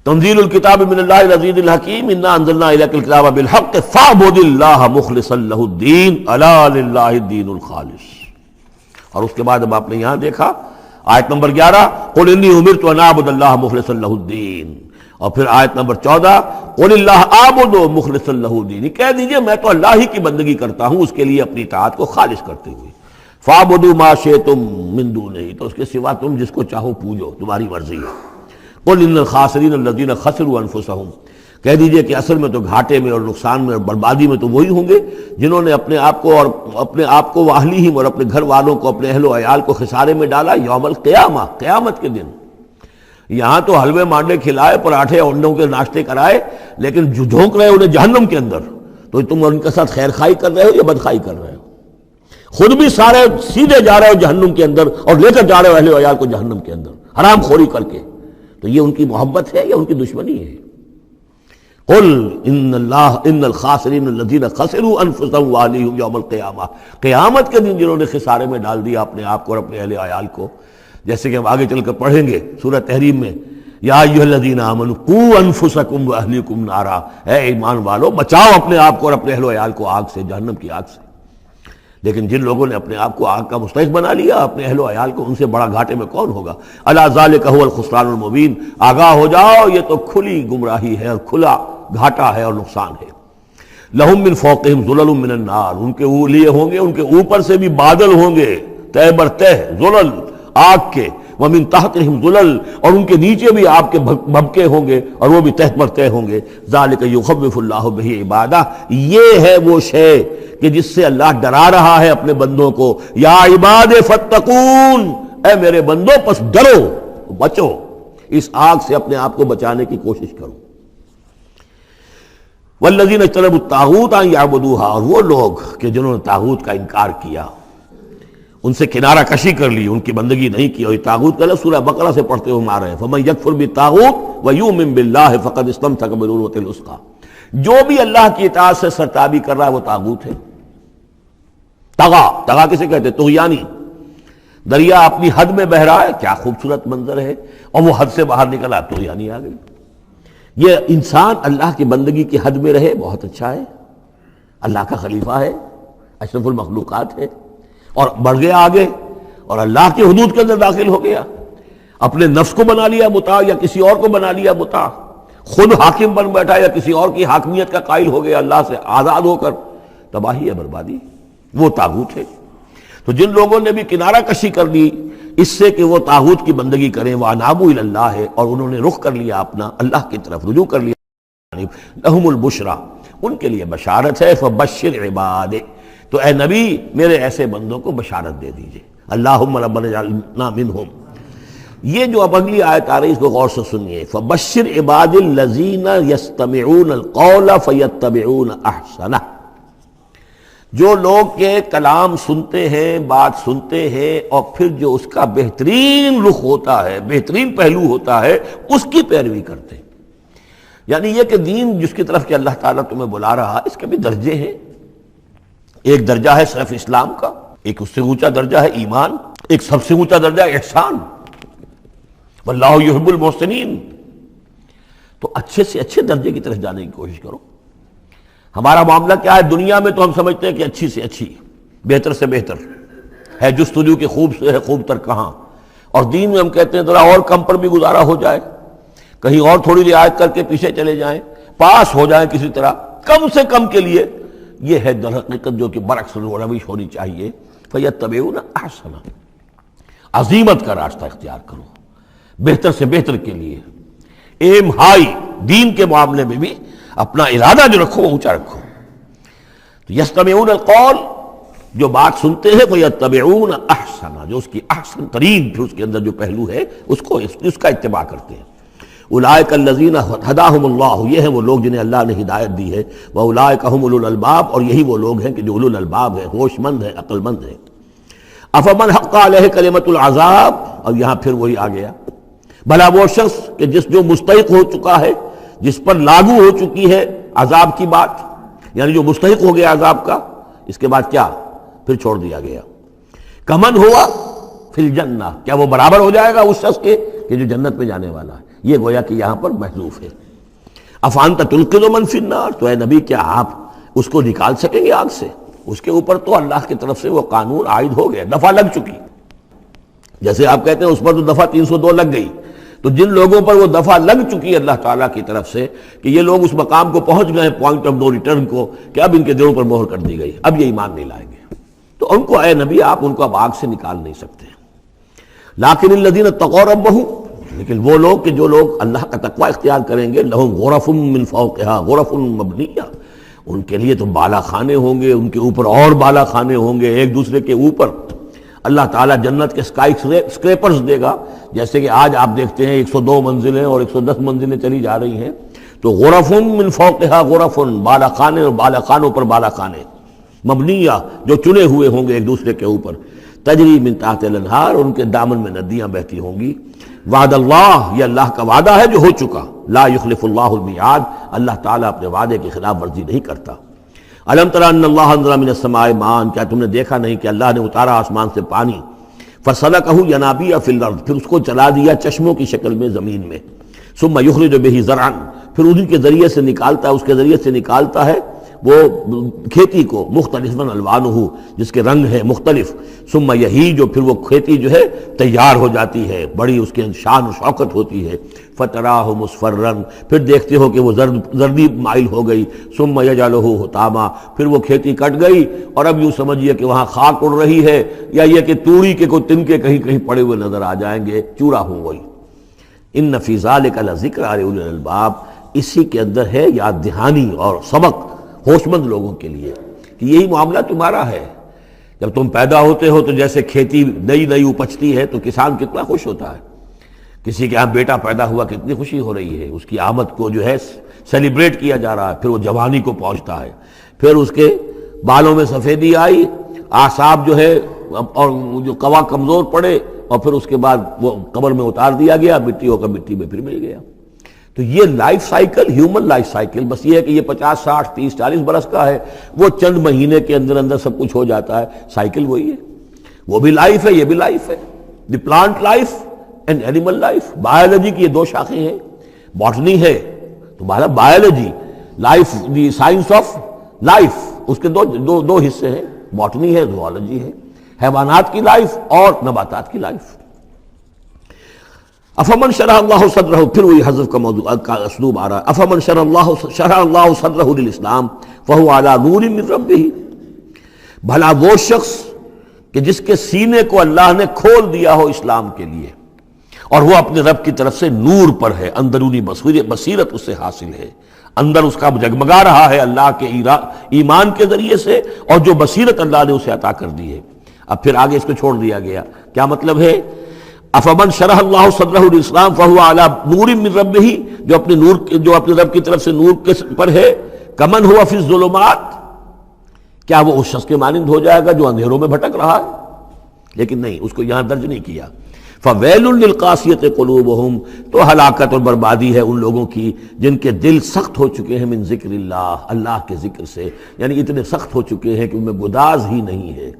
تنزیل الکتاب من اللہ العزیز الحکیم انا انزلنا الیک الکتاب بالحق فاعبد اللہ مخلصا لہ الدین الا للہ الدین الخالص. اور اس کے بعد اب آپ نے یہاں دیکھا آیت نمبر 11 قل انی امرت ان اعبد اللہ مخلصا لہ الدین، اور پھر آیت نمبر 14 قل اللہ اعبد مخلصا لہ الدین، کہہ دیجئے میں تو اللہ ہی کی بندگی کرتا ہوں اس کے لیے اپنی اطاعت کو خالص کرتے ہوئے. فاعبدوا ما شئتم من دونہ، تو اس کے سوا تم جس کو چاہو پوجو، تمہاری مرضی ہے. قل ان الخاسرین الذین خسروا انفسهم، کہہ دیجئے کہ اصل میں تو گھاٹے میں اور نقصان میں اور بربادی میں تو وہی ہوں گے جنہوں نے اپنے آپ کو واہلیہم اور اپنے گھر والوں کو، اپنے اہل و عیال کو خسارے میں ڈالا یوم القیامہ، قیامت کے دن. یہاں تو حلوے مانڈے کھلائے، پراٹھے انڈوں کے ناشتے کرائے، لیکن جھونک رہے انہیں جہنم کے اندر. تو تم ان کے ساتھ خیر خائی کر رہے ہو یا بدخائی کر رہے ہو؟ خود بھی سارے سیدھے جا رہے ہو جہنم کے اندر اور لے کر جا رہے ہو اہل و عیال کو جہنم کے اندر حرام خوری کر کے. تو یہ ان کی محبت ہے یا ان کی دشمنی ہے؟ قل ان الخاسرین الذین خسروا انفسهم واہلیہم یوم القیامہ. قیامت کے دن جنہوں نے خسارے میں ڈال دیا اپنے آپ کو اور اپنے اہل عیال کو، جیسے کہ ہم آگے چل کر پڑھیں گے سورہ تحریم میں، یا ایھا الذین آمنوا قوا انفسکم واہلیکم نارا، اے ایمان والو بچاؤ اپنے آپ کو اور اپنے اہل و عیال کو آگ سے، جہنم کی آگ سے. لیکن جن لوگوں نے اپنے آپ کو آگ کا مستحق بنا لیا اپنے اہل و عیال کو، ان سے بڑا گھاٹے میں کون ہوگا؟ الا ذالک هو الخسران المبین. آگاہ ہو جاؤ، یہ تو کھلی گمراہی ہے اور کھلا گھاٹا ہے اور نقصان ہے. لہم من فوقہم ظلل من النار، ان کے لیے ہوں گے ان کے اوپر سے بھی بادل ہوں گے تہ بر تہ، ظلل آگ کے، ومن تحتہم ظلل، اور ان کے نیچے بھی آگ کے بھبکے ہوں گے اور وہ بھی تہ بر تہ ہوں گے. ذالک یخوف اللہ بہ عبادہ، یہ ہے وہ شے کہ جس سے اللہ ڈرا رہا ہے اپنے بندوں کو. یا عباد فتقون، اے میرے بندوں پس ڈرو، بچو، اس آگ سے اپنے آپ کو بچانے کی کوشش کرو. والذین اجتنبوا الطاغوت ان یعبدوها، اور وہ لوگ کہ جنہوں نے طاغوت کا انکار کیا، ان سے کنارہ کشی کر لی، ان کی بندگی نہیں کی. اور یہ طاغوت کا سورہ بقرہ سے پڑھتے ہوئے آ رہے ہیں، فمن یکفر بالطاغوت ویؤمن باللہ فقد استمسک بالعروۃ الوثقی. جو بھی اللہ کی اطاعت سے سرتابی کر رہا ہے وہ طاغوت ہے. طغا کسے کہتے ہیں؟ طغیانی. دریا اپنی حد میں بہ رہا ہے، کیا خوبصورت منظر ہے، اور وہ حد سے باہر نکلا، طغیانی آ گئی. یہ انسان اللہ کی بندگی کی حد میں رہے، بہت اچھا ہے، اللہ کا خلیفہ ہے، اشرف المخلوقات ہے، اور بڑھ گیا آگے اور اللہ کی حدود کے اندر داخل ہو گیا، اپنے نفس کو بنا لیا مطاع یا کسی اور کو بنا لیا مطاع، خود حاکم بن بیٹھا یا کسی اور کی حاکمیت کا قائل ہو گیا اللہ سے آزاد ہو کر. تباہی ہے، بربادی، وہ طاغوت ہے. تو جن لوگوں نے بھی کنارہ کشی کر لی اس سے کہ وہ طاغوت کی بندگی کریں، وَأَنَابُوا إِلَى اللَّهِ، اور انہوں نے رخ کر لیا اپنا اللہ کی طرف، رجوع کر لیا، لَهُمُ الْبُشْرَى، ان کے لیے بشارت ہے. فَبَشِّرْ عِبَادِ، تو اے نبی میرے ایسے بندوں کو بشارت دے دیجئے. اللہم ربنا اجعلنا منہم. یہ جو اب اگلی آیت آ رہی اس کو غور سے سنیے. فَبَشِّرْ عِبَادِ الَّذِينَ يَسْتَمِعُونَ الْقَوْلَ فَيَتَّبِعُونَ أَحْسَنَهُ، جو لوگ کے کلام سنتے ہیں، بات سنتے ہیں، اور پھر جو اس کا بہترین رخ ہوتا ہے، بہترین پہلو ہوتا ہے، اس کی پیروی کرتے ہیں. یعنی یہ کہ دین جس کی طرف کہ اللہ تعالیٰ تمہیں بلا رہا، اس کے بھی درجے ہیں. ایک درجہ ہے صرف اسلام کا، ایک اس سے اونچا درجہ ہے ایمان، ایک سب سے اونچا درجہ ہے احسان. واللہ یحب المحسنین. تو اچھے سے اچھے درجے کی طرف جانے کی کوشش کرو. ہمارا معاملہ کیا ہے؟ دنیا میں تو ہم سمجھتے ہیں کہ اچھی سے اچھی، بہتر سے بہتر ہے، جستجو کہ خوب سے ہے خوب تر کہاں. اور دین میں ہم کہتے ہیں ذرا اور کم پر بھی گزارا ہو جائے، کہیں اور تھوڑی رعایت کر کے پیچھے چلے جائیں، پاس ہو جائیں کسی طرح، کم سے کم کے لیے. یہ ہے در حقیقت جو کہ برعکس روش ہونی چاہیے. فَيَتَّبِعُونَ أَحْسَنَهُ، عزیمت کا راستہ اختیار کرو، بہتر سے بہتر کے لیے. ایم ہائی، دین کے معاملے میں بھی اپنا ارادہ جو رکھو وہ اونچا رکھو. تو یستمعون القول، جو بات سنتے ہیں، فیتبعون احسنہ، جو اس کی احسن ترین پھر اس کے اندر جو پہلو ہے اس کا اتباع کرتے ہیں. اولئک الذین ہداہم اللہ، یہ ہیں وہ لوگ جنہیں اللہ نے ہدایت دی ہے. واولئک هم اولو الالباب، اور یہی وہ لوگ ہیں کہ جو اولو الالباب ہیں، ہوش مند ہیں، عقل مند ہیں. افمن حق علیہ کلمۃ العذاب، اور یہاں پھر وہی آ گیا، بھلا وہ شخص کہ جو مستحق ہو چکا ہے، جس پر لاگو ہو چکی ہے عذاب کی بات، یعنی جو مستحق ہو گیا عذاب کا، اس کے بعد کیا پھر چھوڑ دیا گیا. کمن ہوا فی الجنہ، کیا وہ برابر ہو جائے گا اس شخص کے کہ جو جنت میں جانے والا ہے؟ یہ گویا کہ یہاں پر محذوف ہے. افانت تلقن من فی النار، تو اے نبی کیا آپ اس کو نکال سکیں گے آگ سے؟ اس کے اوپر تو اللہ کی طرف سے وہ قانون عائد ہو گیا، دفعہ لگ چکی. جیسے آپ کہتے ہیں اس پر تو دفعہ 302 لگ گئی، تو جن لوگوں پر وہ دفعہ لگ چکی ہے اللہ تعالیٰ کی طرف سے کہ یہ لوگ اس مقام کو پہنچ گئے پوائنٹ آف نو ریٹرن کو، کہ اب ان کے دلوں پر مہر کر دی گئی، اب یہ ایمان نہیں لائیں گے، تو ان کو اے نبی آپ ان کو اب آگ سے نکال نہیں سکتے. لیکن الذین اتقوا ربہم، لیکن وہ لوگ کہ جو لوگ اللہ کا تقوی اختیار کریں گے، لہم غرف من فوقہا غرف مبنیہ، ان کے لیے تو بالا خانے ہوں گے، ان کے اوپر اور بالا خانے ہوں گے ایک دوسرے کے اوپر. اللہ تعالیٰ جنت کے اسکائی اسکریپرز دے گا، جیسے کہ آج آپ دیکھتے ہیں 102 منزلیں اور 110 منزلیں چلی جا رہی ہیں. تو غرف من فوقہا غرف، بالا خانے اور بالا خانوں پر بالا خانے. مبنیہ جو چنے ہوئے ہوں گے ایک دوسرے کے اوپر، تجری من تحت الانہار، ان کے دامن میں ندیاں بہتی ہوں گی۔ وعد اللہ، یہ اللہ کا وعدہ ہے جو ہو چکا، لا یخلف اللہ المیعاد، اللہ تعالیٰ اپنے وعدے کی خلاف ورزی نہیں کرتا۔ الم تر ان اللہ انزل من السماء ماء، کیا تم نے دیکھا نہیں کہ اللہ نے اتارا آسمان سے پانی، فسلکہ ینابیع فی الارض، پھر اس کو چلا دیا چشموں کی شکل میں زمین میں، ثم یخرج بہ زرعا، پھر انہی کے ذریعے سے نکالتا ہے، اس کے ذریعے سے نکالتا ہے وہ کھیتی کو، مختلف الوانہ، جس کے رنگ ہیں مختلف، ثم یہیج، پھر وہ کھیتی جو ہے تیار ہو جاتی ہے، بڑی اس کے شان و شوکت ہوتی ہے، فتراہ مصفرا، پھر دیکھتے ہو کہ وہ زردی مائل ہو گئی، ثم یجعلہ حطاما، پھر وہ کھیتی کٹ گئی اور اب یوں سمجھیے کہ وہاں خاک اڑ رہی ہے، یا یہ کہ توڑی کے کوئی تنکے کہیں کہیں پڑے ہوئے نظر آ جائیں گے، چورا ہو گئی۔ ان فی ذلک لذکر لأولی الالباب، اسی کے اندر ہے یاد دہانی اور سبق ہوش مند لوگوں کے لیے کہ یہی معاملہ تمہارا ہے۔ جب تم پیدا ہوتے ہو تو جیسے کھیتی نئی نئی اپجتی ہے تو کسان کتنا خوش ہوتا ہے، کسی کے یہاں بیٹا پیدا ہوا کتنی خوشی ہو رہی ہے، اس کی آمد کو جو ہے سیلیبریٹ کیا جا رہا ہے، پھر وہ جوانی کو پہنچتا ہے، پھر اس کے بالوں میں سفیدی آئی، اعصاب جو ہے اور جو قوا کمزور پڑے، اور پھر اس کے بعد وہ قبر میں اتار دیا گیا، مٹی ہو کر مٹی میں پھر مل گیا۔ تو یہ life cycle, human life cycle, بس یہ ہے کہ یہ 50 60 30 40 برس کا ہے، وہ چند مہینے کے اندر اندر سب کچھ ہو جاتا ہے، سائیکل وہی ہے، وہ بھی لائف ہے، یہ بھی لائف ہے، the plant life and animal life. Biology کی یہ دو شاخیں ہیں، باٹنی ہے تو biology, life the science of life, اس کے دو حصے ہیں، باٹنی ہے، زوالوجی ہے، حیوانات کی لائف اور نباتات کی لائف۔ افمن شرح اللہ صدرہ، پھر وہی حذف کا موضوع کا اسلوب آ رہا ہے، افمن شرح اللہ صدرہ للاسلام فہو علی نور من ربہ، بھلا وہ شخص کہ جس کے سینے کو اللہ نے کھول دیا ہو اسلام کے لیے، اور وہ اپنے رب کی طرف سے نور پر ہے، اندرونی بصیرت اس سے حاصل ہے، اندر اس کا جگمگا رہا ہے اللہ کے ایمان کے ذریعے سے، اور جو بصیرت اللہ نے اسے عطا کر دی ہے۔ اب پھر آگے اس کو چھوڑ دیا گیا، کیا مطلب ہے؟ افمن شرح اللہ صدرہ للاسلام فہو علی نور من ربہ، جو اپنے رب کی طرف سے نور کے پر ہے، کمن ہوا فی الظلمات، کیا وہ اس شخص کے مانند ہو جائے گا جو اندھیروں میں بھٹک رہا ہے؟ لیکن نہیں، اس کو یہاں درج نہیں کیا۔ فویل للقاسیۃ قلوبہم، تو ہلاکت اور بربادی ہے ان لوگوں کی جن کے دل سخت ہو چکے ہیں من ذکر اللہ کے ذکر سے، یعنی اتنے سخت ہو چکے ہیں کہ ان میں گداز ہی نہیں ہے،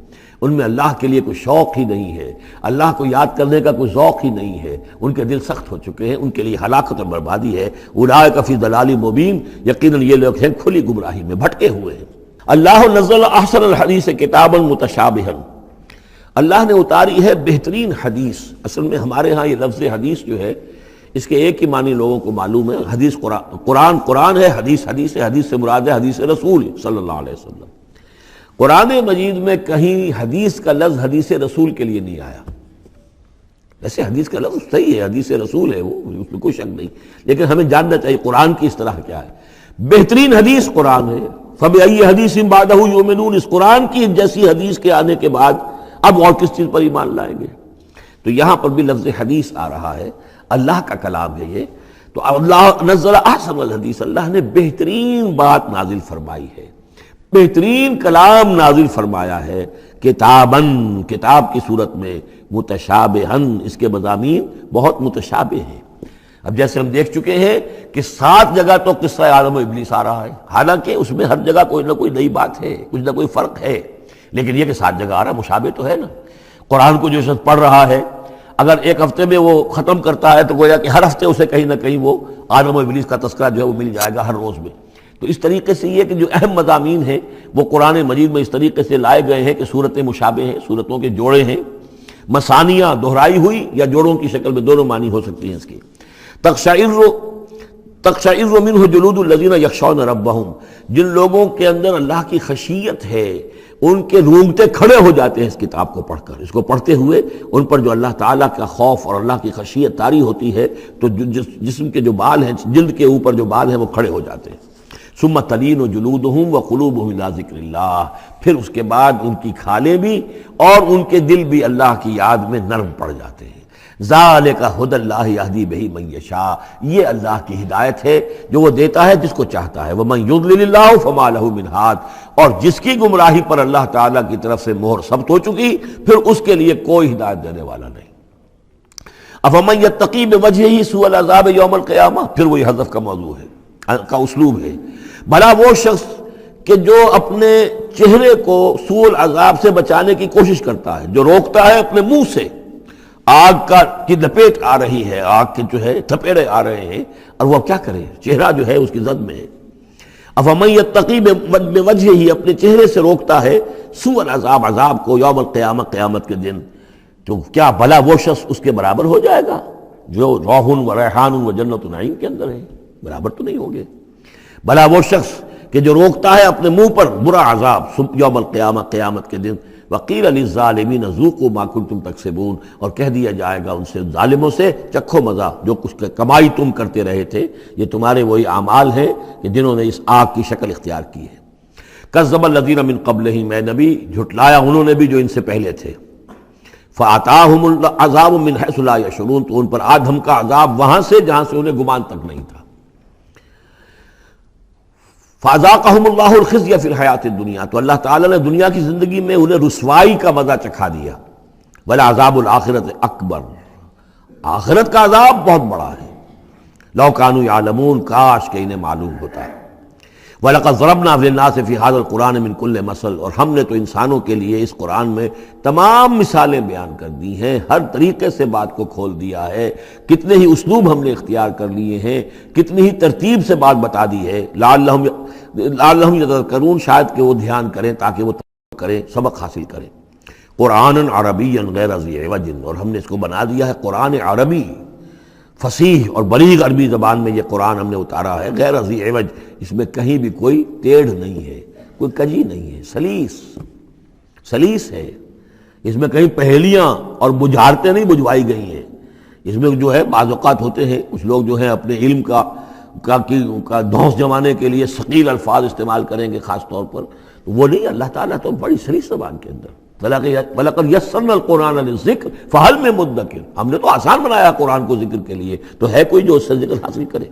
ان میں اللہ کے لیے کوئی شوق ہی نہیں ہے، اللہ کو یاد کرنے کا کوئی ذوق ہی نہیں ہے، ان کے دل سخت ہو چکے ہیں، ان کے لیے ہلاکت اور بربادی ہے۔ اولئک فی ضلال مبین، یقیناً یہ لوگ ہیں کھلی گمراہی میں بھٹکے ہوئے ہیں۔ اللہ نزل احسن الحدیث کتابا متشابہا، اللہ نے اتاری ہے بہترین حدیث۔ اصل میں ہمارے ہاں یہ لفظ حدیث جو ہے اس کے ایک ہی معنی لوگوں کو معلوم ہے، حدیث قرآن ہے، حدیث ہے، حدیث سے مراد ہے حدیث رسول صلی اللہ علیہ وسلم۔ قرآن مجید میں کہیں حدیث کا لفظ حدیث رسول کے لیے نہیں آیا، ویسے حدیث کا لفظ صحیح ہے، حدیث رسول ہے، وہ اس میں کوئی شک نہیں، لیکن ہمیں جاننا چاہیے قرآن کی اصطلاح کیا ہے۔ بہترین حدیث قرآن ہے، فَبِأَيِّ حَدِيثٍ بَعْدَهُ يُؤْمِنُونَ، اس قرآن کی جیسی حدیث کے آنے کے بعد اب اور کس چیز پر ایمان لائیں گے؟ تو یہاں پر بھی لفظ حدیث آ رہا ہے، اللہ کا کلام ہے یہ، تو اللہ نزل احسن الحدیث، اللہ نے بہترین بات نازل فرمائی ہے، بہترین کلام نازل فرمایا ہے، کتاباً، کتاب کی صورت میں، متشابہاً، اس کے مضامین بہت متشابہ ہیں۔ اب جیسے ہم دیکھ چکے ہیں کہ 7 جگہ تو قصہ آدم و ابلیس آ رہا ہے، حالانکہ اس میں ہر جگہ کوئی نہ کوئی نئی بات ہے، کچھ نہ کوئی فرق ہے، لیکن یہ کہ 7 جگہ آ رہا ہے، مشابہ تو ہے نا۔ قرآن کو جو شخص پڑھ رہا ہے اگر ایک ہفتے میں وہ ختم کرتا ہے تو گویا کہ ہر ہفتے اسے کہیں نہ کہیں وہ آدم و ابلیس کا تذکرہ جو ہے وہ مل جائے گا ہر روز میں۔ تو اس طریقے سے یہ کہ جو اہم مضامین ہیں وہ قرآن مجید میں اس طریقے سے لائے گئے ہیں کہ صورتیں مشابہ ہیں، صورتوں کے جوڑے ہیں، مثانیہ دہرائی ہوئی یا جوڑوں کی شکل میں دونوں معنی ہو سکتی ہیں اس کی۔ تقشعر منہ جلود الذین یخشون ربہم، جن لوگوں کے اندر اللہ کی خشیت ہے ان کے رونگٹے کھڑے ہو جاتے ہیں اس کتاب کو پڑھ کر، اس کو پڑھتے ہوئے ان پر جو اللہ تعالیٰ کا خوف اور اللہ کی خشیت طاری ہوتی ہے تو جسم کے جو بال ہیں، جلد کے اوپر جو بال ہیں وہ کھڑے ہو جاتے ہیں۔ ثم تلین جلودہم وقلوبہم الی ذکر اللہ، پھر اس کے بعد ان کی کھالیں بھی اور ان کے دل بھی اللہ کی یاد میں نرم پڑ جاتے ہیں۔ ذالک ھدی اللہ یہدی بہ من یشاء، یہ اللہ کی ہدایت ہے جو وہ دیتا ہے جس کو چاہتا ہے، ومن یضلل اللہ فما لہ من ہاد، اور جس کی گمراہی پر اللہ تعالیٰ کی طرف سے مہر ثبت ہو چکی پھر اس کے لیے کوئی ہدایت دینے والا نہیں۔ افمن یتقی بوجہہ سوء العذاب یوم القیامہ، پھر وہی حذف کا موضوع ہے، کا اسلوب ہے، بھلا وہ شخص کہ جو اپنے چہرے کو سوء العذاب سے بچانے کی کوشش کرتا ہے، جو روکتا ہے اپنے منہ سے، آگ کی لپیٹ آ رہی ہے، آگ کے جو ہے تھپیڑے آ رہے ہیں، اور وہ کیا کرے، چہرہ جو ہے اس کی زد میں ہے۔ افمن یتقی بوجہہ، اپنے چہرے سے روکتا ہے سوء العذاب، عذاب کو، یوم القیامہ، قیامت کے دن، تو کیا بھلا وہ شخص اس کے برابر ہو جائے گا جو روح و ریحان و جنت نعیم کے اندر ہے؟ برابر تو نہیں ہوگے۔ بھلا وہ شخص کہ جو روکتا ہے اپنے منہ پر برا عذاب یوم القیامہ، قیامت کے دن، وقیل للظالمین ذوقوا ما کنتم تکسبون، اور کہہ دیا جائے گا ان سے، ظالموں سے، چکھو مزہ، جو کچھ کمائی تم کرتے رہے تھے، یہ تمہارے وہی اعمال ہیں کہ جنہوں نے اس آگ کی شکل اختیار کی ہے۔ کذب الذین من قبلہم، اے نبی جھٹلایا انہوں نے بھی جو ان سے پہلے تھے، فَأَتَاهُمُ الْعَذَابُ مِنْ حَيْثُ لَا يَشْعُرُونَ، تو ان پر آ دھمکا عذاب وہاں سے جہاں سے انہیں گمان تک نہیں تھا۔ فَأَذَاقَهُمُ اللَّهُ الْخِزْيَ فِي الْحَيَاةِ الدُّنْيَا، تو اللہ تعالیٰ نے دنیا کی زندگی میں انہیں رسوائی کا مزہ چکھا دیا۔ وَلَعَذَابُ الْآخِرَةِ أَكْبَرُ، آخرت کا عذاب بہت بڑا ہے۔ لَوْ كَانُوا يَعْلَمُونَ، کاش کہ انہیں معلوم ہوتا ہے۔ وَلَقَدْ ضَرَبْنَا لِلنَّاسِ فِي هَذَا الْقُرْآنِ مِنْ كُلِّ مَثَلٍ، اور ہم نے تو انسانوں کے لیے اس قرآن میں تمام مثالیں بیان کر دی ہیں، ہر طریقے سے بات کو کھول دیا ہے، کتنے ہی اسلوب ہم نے اختیار کر لیے ہیں، کتنی ہی ترتیب سے بات بتا دی ہے، لعلہم یتذکرون، شاید کہ وہ دھیان کریں، تاکہ وہ کریں، سبق حاصل کریں۔ قرآن عربی غیر ذی عوج، اور ہم نے اس کو بنا دیا ہے قرآن عربی، فصیح اور بلیغ عربی زبان میں یہ قرآن ہم نے اتارا ہے، غیر ذی عوج، اس میں کہیں بھی کوئی ٹیڑھ نہیں ہے، کوئی کجی نہیں ہے، سلیس ہے، اس میں کہیں پہیلیاں اور بجھارتیں نہیں بجھوائی گئی ہیں۔ اس میں جو ہے بعض اوقات ہوتے ہیں کچھ لوگ جو ہیں اپنے علم کا دھونس جمانے کے لیے ثقیل الفاظ استعمال کریں گے خاص طور پر، وہ نہیں، اللہ تعالیٰ تو بڑی سلیس زبان کے اندر، وَلَقَدْ يَسَّرْنَا الْقُرْآنَ لِلذِّكْرِ فَهَلْ مِن مُدَّكِرٍ، ہم نے تو آسان بنایا قرآن کو ذکر کے لیے، تو ہے کوئی جو اس سے ذکر حاصل کرے۔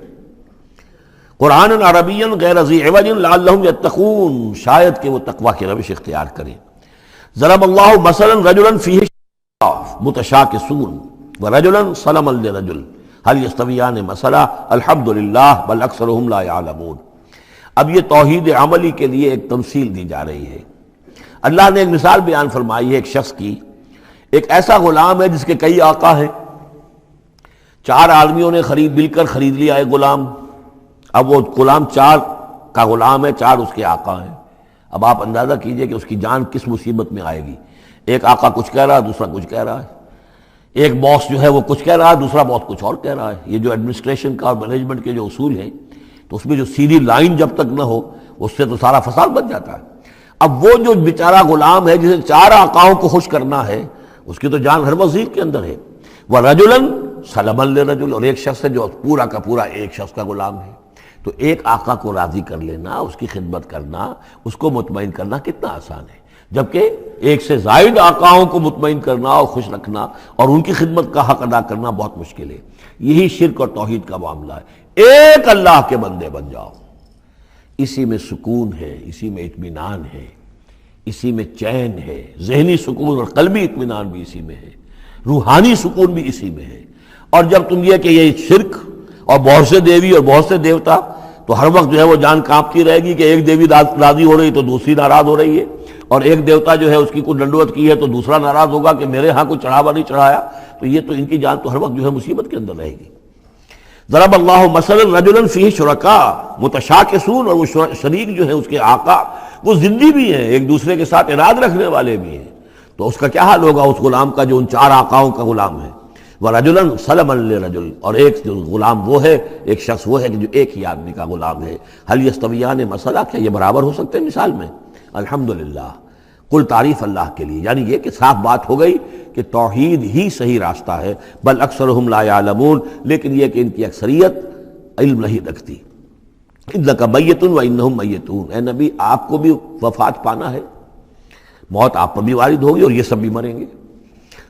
قرآن عربی غیر ذی عوج لعلہم یتقون، شاید کہ وہ تقوی کی روش اختیار کریں۔ ضرب اللہ مثلا رجلا فیہ متشاکسون ورجلا سلما لرجل هل یستویان مثلا الحمد للہ بل اکثرهم لا یعلمون۔ اب یہ توحید عملی کے لیے ایک تمثیل دی جا رہی ہے۔ اللہ نے ایک مثال بیان فرمائی ہے ایک شخص کی، ایک ایسا غلام ہے جس کے کئی آقا ہیں، چار آدمیوں نے مل کر خرید لیا ایک غلام، اب وہ غلام چار کا غلام ہے، چار اس کے آقا ہیں۔ اب آپ اندازہ کیجئے کہ اس کی جان کس مصیبت میں آئے گی، ایک آقا کچھ کہہ رہا ہے، دوسرا کچھ کہہ رہا ہے، ایک باس جو ہے وہ کچھ کہہ رہا ہے، دوسرا باس کچھ اور کہہ رہا ہے۔ یہ جو ایڈمنسٹریشن کا اور مینجمنٹ کے جو اصول ہیں، تو اس میں جو سیدھی لائن جب تک نہ ہو اس سے تو سارا فساد بن جاتا ہے۔ اب وہ جو بیچارہ غلام ہے جسے چار آقاؤں کو خوش کرنا ہے، اس کی تو جان ہر وزیر کے اندر ہے۔ وَرَجُلًا سَلَمًا لِرَجُلٍ، اور ایک شخص ہے جو پورا کا پورا ایک شخص کا غلام ہے۔ تو ایک آقا کو راضی کر لینا، اس کی خدمت کرنا، اس کو مطمئن کرنا کتنا آسان ہے، جبکہ ایک سے زائد آقاؤں کو مطمئن کرنا اور خوش رکھنا اور ان کی خدمت کا حق ادا کرنا بہت مشکل ہے۔ یہی شرک اور توحید کا معاملہ ہے۔ ایک اللہ کے بندے بن جاؤ، اسی میں سکون ہے، اسی میں اطمینان ہے، اسی میں چین ہے، ذہنی سکون اور قلبی اطمینان بھی اسی میں ہے، روحانی سکون بھی اسی میں ہے۔ اور جب تم یہ کہ یہ شرک اور بہت سے دیوی اور بہت سے دیوتا، تو ہر وقت جو ہے وہ جان کانپتی رہے گی کہ ایک دیوی راضی ہو رہی تو دوسری ناراض ہو رہی ہے، اور ایک دیوتا جو ہے اس کی کوئی ڈنڈوت کی ہے تو دوسرا ناراض ہوگا کہ میرے ہاں کوئی چڑھاوا نہیں چڑھایا، تو یہ تو ان کی جان تو ہر وقت جو ہے مصیبت کے اندر رہے گی۔ ضرب اللہ مثلا رجلا فیہ شرکاء متشاکسون، اور وہ شریک جو ہے اس کے آقا وہ زندی بھی ہیں، ایک دوسرے کے ساتھ اراد رکھنے والے بھی ہیں، تو اس کا کیا حال ہوگا اس غلام کا جو ان چار آقاؤں کا غلام ہے۔ وَرَجُلًا سَلَمًا لِرَجُلٍ، اور ایک جو غلام وہ ہے، ایک شخص وہ ہے کہ جو ایک ہی آدمی کا غلام ہے۔ هل يستویان مثلا، کیا یہ برابر ہو سکتے ہیں مثال میں؟ الحمدللہ، کل تعریف اللہ کے لیے، یعنی یہ کہ صاف بات ہو گئی کہ توحید ہی صحیح راستہ ہے، بل اکثرهم لا يعلمون، لیکن یہ کہ ان کی اکثریت علم نہیں رکھتی۔ اِنَّكَ مَيِّتٌ وَإِنَّهُم مَيِّتُونَ، اے نبی آپ کو بھی وفات پانا ہے، موت آپ پر بھی وارد ہوگی اور یہ سب بھی مریں گے۔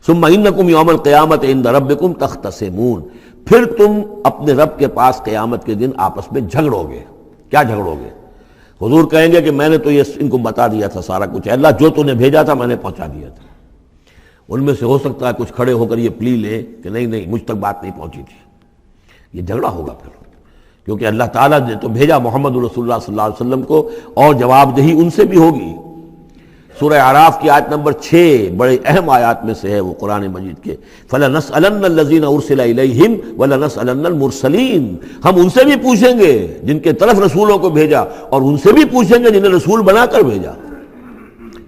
ثم انکم یوم القیامت عند ربکم تختصمون، پھر تم اپنے رب کے پاس قیامت کے دن آپس میں جھگڑو گے۔ کیا جھگڑو گے؟ حضور کہیں گے کہ میں نے تو یہ ان کو بتا دیا تھا سارا کچھ، اللہ جو تو نے بھیجا تھا میں نے پہنچا دیا تھا۔ ان میں سے ہو سکتا ہے کچھ کھڑے ہو کر یہ پلی لیں کہ نہیں مجھ تک بات نہیں پہنچی تھی، یہ جھگڑا ہوگا پھر، کیونکہ اللہ تعالیٰ نے تو بھیجا محمد رسول اللہ صلی اللہ علیہ وسلم کو، اور جواب دہی ان سے بھی ہوگی۔ سورہ اعراف کی آیت نمبر 6 بڑے اہم آیات میں سے ہے وہ قرآن مجید کے، فَلَنَسْأَلَنَّ الَّذِينَ أُرْسِلَ إِلَيْهِمْ وَلَنَسْأَلَنَّ الْمُرْسَلِينَ، ہم ان سے بھی پوچھیں گے جن کے طرف رسولوں کو بھیجا، اور ان سے بھی پوچھیں گے جنہیں رسول بنا کر بھیجا۔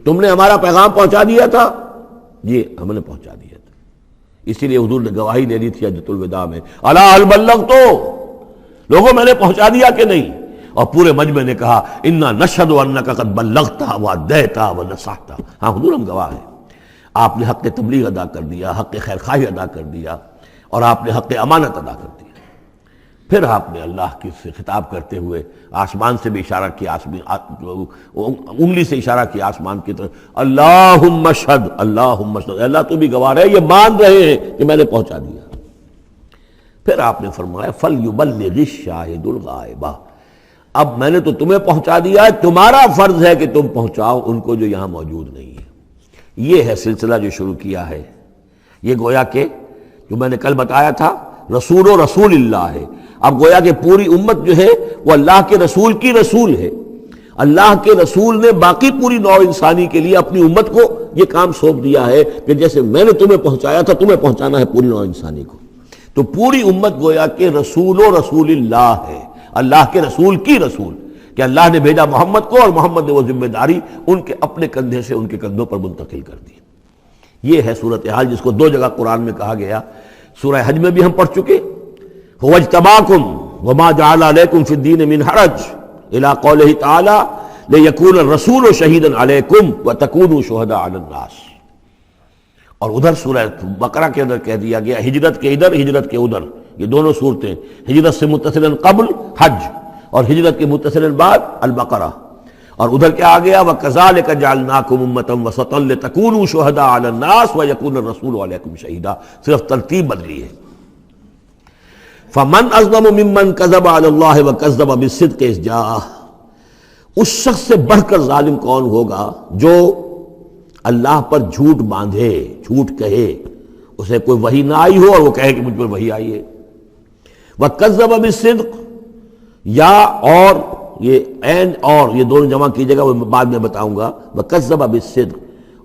تم نے ہمارا پیغام پہنچا دیا تھا؟ جی ہم نے پہنچا دیا تھا۔ اسی لیے حضور نے گواہی دے دی تھی حجۃ الوداع میں، الا هل بلغت، لوگوں میں نے پہنچا دیا کہ نہیں؟ اور پورے مجمع نے کہا انا نشہد انک قد بلغت وادیت ونصحت، ہاں حضور ہم گواہ ہیں، آپ نے حق تبلیغ ادا کر دیا، حق خیرخواہی ادا کر دیا، اور آپ نے حق امانت ادا کر دیا۔ پھر آپ نے اللہ کی سے خطاب کرتے ہوئے آسمان سے بھی اشارہ کیا، انگلی سے اشارہ کیا آسمان کی طرف، اللہم اشہد، اللہم اشہد، اللہ تو بھی گواہ ہے، یہ مان رہے ہیں کہ میں نے پہنچا دیا۔ پھر آپ نے فرمایا فَلْيُبَلِّغِ الشَّاهِدُ الْغَائِبَ، اب میں نے تو تمہیں پہنچا دیا ہے، تمہارا فرض ہے کہ تم پہنچاؤ ان کو جو یہاں موجود نہیں ہے۔ یہ ہے سلسلہ جو شروع کیا ہے، یہ گویا کہ جو میں نے کل بتایا تھا رسول و رسول اللہ ہے، اب گویا کہ پوری امت جو ہے وہ اللہ کے رسول کی رسول ہے۔ اللہ کے رسول نے باقی پوری نوع انسانی کے لیے اپنی امت کو یہ کام سونپ دیا ہے کہ جیسے میں نے تمہیں پہنچایا تھا تمہیں پہنچانا ہے پوری نوع انسانی کو۔ تو پوری امت گویا کہ رسول و رسول اللہ ہے، اللہ کے رسول کی رسول، کہ اللہ نے بھیجا محمد کو اور محمد نے وہ ذمہ داری ان کے اپنے کندھے سے ان کے کندھوں پر منتقل کر دی۔ یہ ہے صورتحال جس کو 2 جگہ قرآن میں کہا گیا، سورہ حج میں بھی ہم پڑھ چکے، هو اجتباکم وما جعل علیکم فی الدین من حرج الی قولہ تعالی لیکون الرسول شہیدا علیکم وتکونوا شہداء علی الناس، اور ادھر سورہ بقرہ کے اندر کہہ دیا گیا ہجرت کے ادھر ہجرت کے ادھر، یہ دونوں صورتیں ہجرت سے متصلاً قبل حج اور ہجرت کے متصلاً بعد البقرہ، اور ادھر کیا آ گیا وَكَذَلِكَ جَعَلْنَاكُمْ أُمَّةً وَسَطًا لِتَكُونُوا شُهَدَاءَ عَلَى النَّاسِ وَيَكُونَ الرَّسُولُ عَلَيْكُمْ شَهِيدًا، صرف ترتیب بدلی ہے۔ فَمَنْ أَظْلَمُ مِمَّنْ كَذَبَ عَلَى اللَّهِ وَكَذَّبَ بِالصِّدْقِ إِذْ جَاءَهُ، اس شخص سے بڑھ کر ظالم کون ہوگا جو اللہ پر جھوٹ باندھے، جھوٹ کہے، اسے کوئی وحی نہ آئی ہو اور وہ کہے کہ مجھ پر وحی آئی ہے۔ وَكَذَّبَ بِالصِّدْقِ، یا اور یہ اینڈ اور یہ دونوں جمع کیجیے گا، وہ بعد میں بتاؤں گا۔ وَكَذَّبَ بِالصِّدْقِ،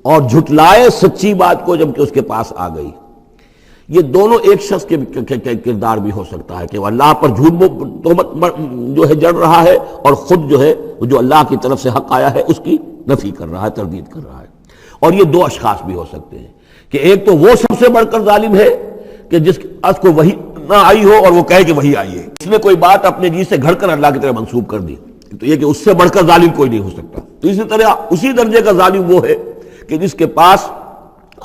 اور جھٹلائے سچی بات کو جب کہ اس کے پاس آ گئی۔ یہ دونوں ایک شخص کے کردار بھی ہو سکتا ہے کہ وہ اللہ پر جھوٹ تہمت جو ہے جڑ رہا ہے، اور خود جو ہے جو اللہ کی طرف سے حق آیا ہے اس کی نفی کر رہا ہے، تردید کر رہا ہے۔ اور یہ 2 اشخاص بھی ہو سکتے ہیں کہ ایک تو وہ سب سے بڑھ کر ظالم ہے کہ جس اس کو وحی نہ آئی ہو اور وہ کہے کہ وحی آئی ہے، اس نے کوئی بات اپنے جی سے گھڑ کر اللہ کی طرف منسوب کر دی، تو یہ کہ اس سے بڑھ کر ظالم کوئی نہیں ہو سکتا۔ تو اسی طرح اسی درجے کا ظالم وہ ہے کہ جس کے پاس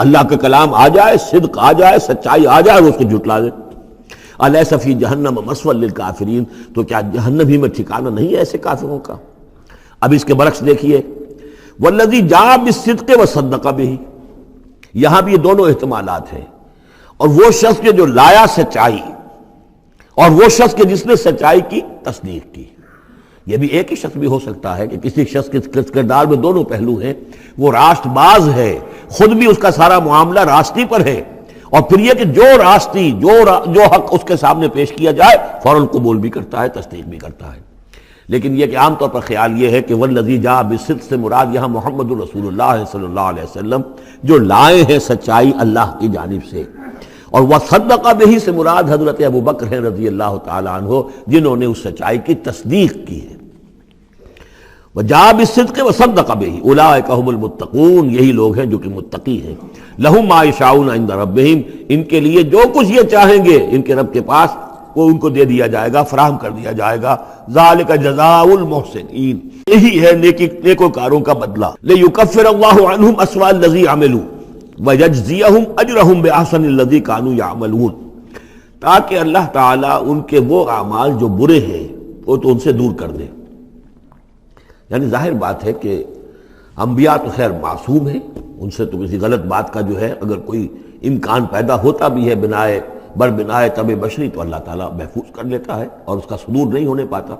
اللہ کا کلام آ جائے، صدق آ جائے، سچائی آ جائے، وہ اس کو جھٹلا دے۔ الیس فی جہنم مثوی للکافرین، تو کیا جہنم ہی میں ٹھکانہ نہیں ہے ایسے کافروں کا؟ اب اس کے برعکس دیکھیے والذی جاء بالصدق وصدق بہ، یہاں بھی یہ دونوں احتمالات ہیں، اور وہ شخص کے جو لایا سچائی، اور وہ شخص کے جس نے سچائی کی تصدیق کی۔ یہ بھی ایک ہی شخص بھی ہو سکتا ہے کہ کسی شخص کے کردار میں دونوں پہلو ہیں، وہ راست باز ہے، خود بھی اس کا سارا معاملہ راستی پر ہے، اور پھر یہ کہ جو راستی جو حق اس کے سامنے پیش کیا جائے فوراً قبول بھی کرتا ہے، تصدیق بھی کرتا ہے۔ لیکن یہ کہ عام طور پر خیال یہ ہے کہ والذی جاء بالصدق سے مراد یہاں محمد رسول اللہ صلی اللہ علیہ وسلم جو لائے ہیں سچائی اللہ کی جانب سے، اور وصدق بہ سے مراد حضرت ابوبکر ہیں رضی اللہ تعالی عنہ جنہوں نے اس سچائی کی تصدیق کی ہے۔ وجاء بالصدق وصدق بہ اولئک هم المتقون، یہی لوگ ہیں جو کہ متقی ہیں۔ لہم ما یشاءون عند ربہم، ان کے لیے جو کچھ یہ چاہیں گے ان کے رب کے پاس وہ ان کو دے دیا جائے گا، فراہم کر دیا جائے گا۔ ذالک جزاء المحسنین، یہی ہے نیکوکاروں کا بدلہ۔ لیکفر اللہ عنہم اسوأ الذی عملوا ویجزیہم اجرہم بأحسن الذی کانوا یعملون، تاکہ اللہ تعالیٰ ان کے وہ اعمال جو برے ہیں وہ تو ان سے دور کر دے۔ یعنی ظاہر بات ہے کہ انبیاء تو خیر معصوم ہیں، ان سے تو کسی غلط بات کا جو ہے اگر کوئی امکان پیدا ہوتا بھی ہے بنائے طب بشری تو اللہ تعالیٰ محفوظ کر لیتا ہے اور اس کا صدور نہیں ہونے پاتا.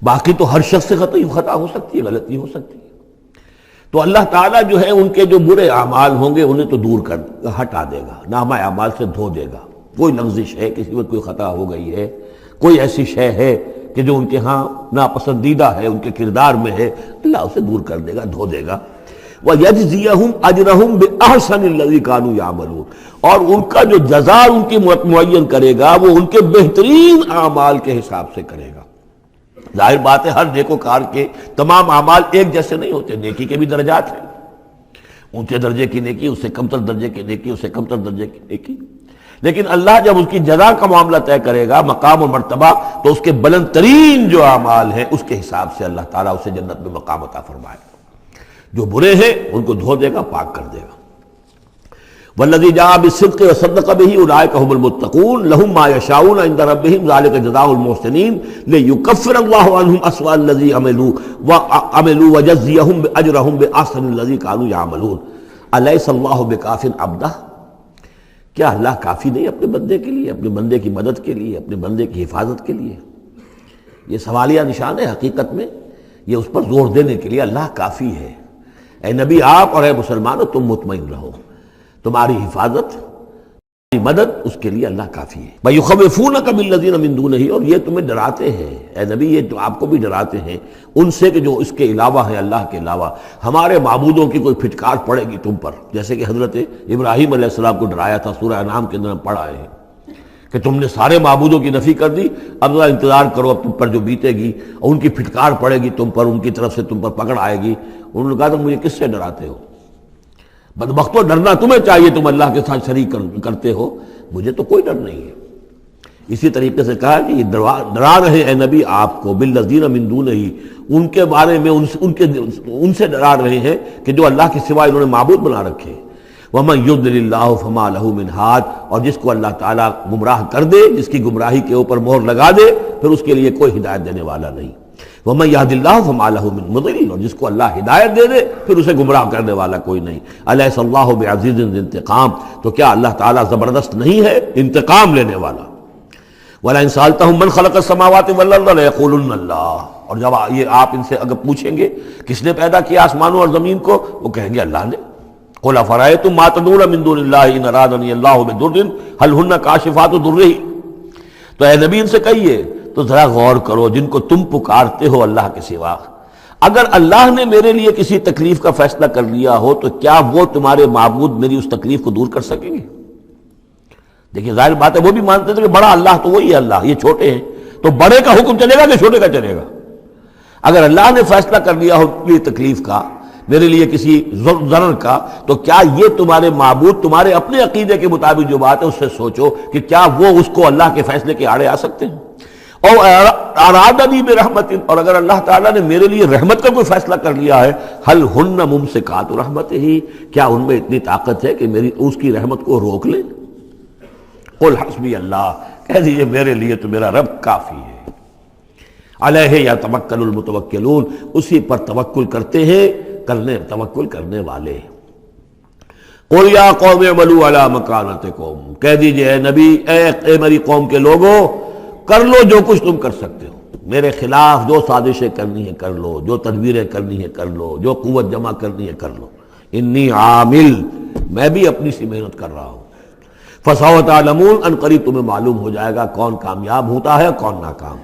باقی تو ہر شخص سے خطا ہو سکتی ہے، غلطی ہو سکتی ہے. تو اللہ تعالیٰ جو ہے ان کے جو برے اعمال ہوں گے انہیں تو دور کر ہٹا دے گا، نامہ اعمال سے دھو دے گا. کوئی لغزش ہے، کسی وقت کوئی خطا ہو گئی ہے، کوئی ایسی شے ہے کہ جو ان کے ہاں ناپسندیدہ ہے، ان کے کردار میں ہے، اللہ اسے دور کر دے گا، دھو دے گا. وَيَجْزِيَهُمْ أَجْرَهُمْ بِأَحْسَنِ الَّذِي كَانُوا يَعْمَلُونَ، اور ان کا جو جزا ان کی معین کرے گا وہ ان کے بہترین اعمال کے حساب سے کرے گا. ظاہر بات ہے ہر نیکوکار کے تمام اعمال ایک جیسے نہیں ہوتے، نیکی کے بھی درجات ہیں. اونچے درجے کی نیکی، اس سے کمتر درجے کی نیکی، اس سے کمتر درجے کی نیکی. لیکن اللہ جب اس کی جزا کا معاملہ طے کرے گا، مقام و مرتبہ، تو اس کے بلند ترین جو اعمال ہیں اس کے حساب سے اللہ تعالیٰ اسے جنت میں مقام عطا فرمائے گا. جو برے ہیں ان کو دھو دے گا، پاک کر دے گا. والذی جاء بالصدق وصدق به اولئک هم المتقون لهم ما یشاءون عند ربهم ذلك جزاء المحسنین لیکفر اللہ عنهم اسوأ الذی عملوا ویجزیهم اجرهم باحسن الذی كانوا یعملون. الیس اللہ بکاف عبدہ، کیا اللہ کافی نہیں اپنے بندے کے لیے، اپنے بندے کی مدد کے لیے، اپنے بندے کی حفاظت کے لیے؟ یہ سوالیہ نشان ہے حقیقت میں، یہ اس پر زور دینے کے لیے اللہ کافی ہے. اے نبی آپ اور اے مسلمانوں تم مطمئن رہو، تمہاری حفاظت، تمہاری مدد اس کے لیے اللہ کافی ہے. وَيُخَوِّفُونَكَ بِالَّذِينَ مِن دُونِهِ، اور یہ تمہیں ڈراتے ہیں اے نبی، یہ تو آپ کو بھی ڈراتے ہیں ان سے کہ جو اس کے علاوہ ہیں، اللہ کے علاوہ. ہمارے معبودوں کی کوئی پھٹکار پڑے گی تم پر، جیسے کہ حضرت ابراہیم علیہ السلام کو ڈرایا تھا، سورہ انعام کے اندر ہم پڑھ آئے ہیں کہ تم نے سارے معبودوں کی نفی کر دی، اب ذرا انتظار کرو، اب تم پر جو بیتے گی اور ان کی پھٹکار پڑے گی تم پر، ان کی طرف سے تم پر پکڑ آئے گی. انہوں نے کہا تم مجھے کس سے ڈراتے ہو؟ بدبختو ڈرنا تمہیں چاہیے، تم اللہ کے ساتھ شریک کرتے ہو، مجھے تو کوئی ڈر نہیں ہے. اسی طریقے سے کہا کہ یہ ڈرا رہے اے نبی آپ کو بالذین من دونہ، ان کے بارے میں ان سے ڈرا رہے ہیں کہ جو اللہ کے سوا انہوں نے معبود بنا رکھے. وَمَن يُضْلِلِ اللَّهُ فَمَا لَهُ مِنْ هَادٍ، اور جس کو اللہ تعالیٰ گمراہ کر دے، جس کی گمراہی کے اوپر مہر لگا دے، پھر اس کے لیے کوئی ہدایت دینے والا نہیں. وَمَن يَهْدِ اللَّهُ فَمَا لَهُ مِن مُضِلٍّ، اور جس کو اللہ ہدایت دے دے پھر اسے گمراہ کرنے والا کوئی نہیں. أَلَيْسَ اللَّهُ بِعَزِيزٍ ذِي انتقام، تو کیا اللہ تعالیٰ زبردست نہیں ہے، انتقام لینے والا. وَلَئِن سَأَلْتَهُم مَّنْ خَلَقَ السَّمَاوَاتِ وَالْأَرْضَ لَيَقُولُنَّ اللَّهُ، اور جب یہ آپ ان سے اگر پوچھیں گے کس نے پیدا کیا آسمانوں اور زمین کو، وہ کہیں گے اللہ نے. قُلْ أَفَرَأَيْتُم مَّا تَدْعُونَ مِن دُونِ اللَّهِ إِنْ أَرَادَنِيَ اللَّهُ بِضُرٍّ هَلْ هُنَّ كَاشِفَاتُ ضُرِّهِ. تو اے نبی ان سے کہیے تو ذرا غور کرو، جن کو تم پکارتے ہو اللہ کے سوا، اگر اللہ نے میرے لیے کسی تکلیف کا فیصلہ کر لیا ہو تو کیا وہ تمہارے معبود میری اس تکلیف کو دور کر سکیں گے؟ دیکھیے ظاہر بات ہے وہ بھی مانتے تھے کہ بڑا اللہ تو وہی ہے اللہ، یہ چھوٹے ہیں، تو بڑے کا حکم چلے گا کہ چھوٹے کا چلے گا؟ اگر اللہ نے فیصلہ کر لیا ہو میری تکلیف کا، میرے لیے کسی ضرر کا، تو کیا یہ تمہارے معبود تمہارے اپنے عقیدے کے مطابق جو بات ہے اس سے سوچو کہ کیا وہ اس کو اللہ کے فیصلے کے آڑے آ سکتے ہیں؟ اور ارادنی برحمت، اور اگر اللہ تعالیٰ نے میرے لیے رحمت کا کوئی فیصلہ کر لیا ہے، حل ہن ممسکات رحمت ہی، کیا ان میں اتنی طاقت ہے کہ میری اس کی رحمت کو روک لیں؟ قل حسبی اللہ، کہہ دیجئے میرے لیے تو میرا رب کافی ہے. علیہ یتوکل المتوکلون، اسی پر توکل کرتے ہیں توکل کرنے والے. قل یا قوم اعملوا علی مکانتکم، کہہ دیجئے اے نبی، اے میری قوم کے لوگوں، کر لو جو کچھ تم کر سکتے ہو، میرے خلاف جو سازشیں کرنی ہے کر لو، جو تدبیریں کرنی ہے کر لو، جو قوت جمع کرنی ہے کر لو. انی عامل، میں بھی اپنی سی محنت کر رہا ہوں. فسوف تعلمون، ان قریب تمہیں معلوم ہو جائے گا کون کامیاب ہوتا ہے کون ناکام.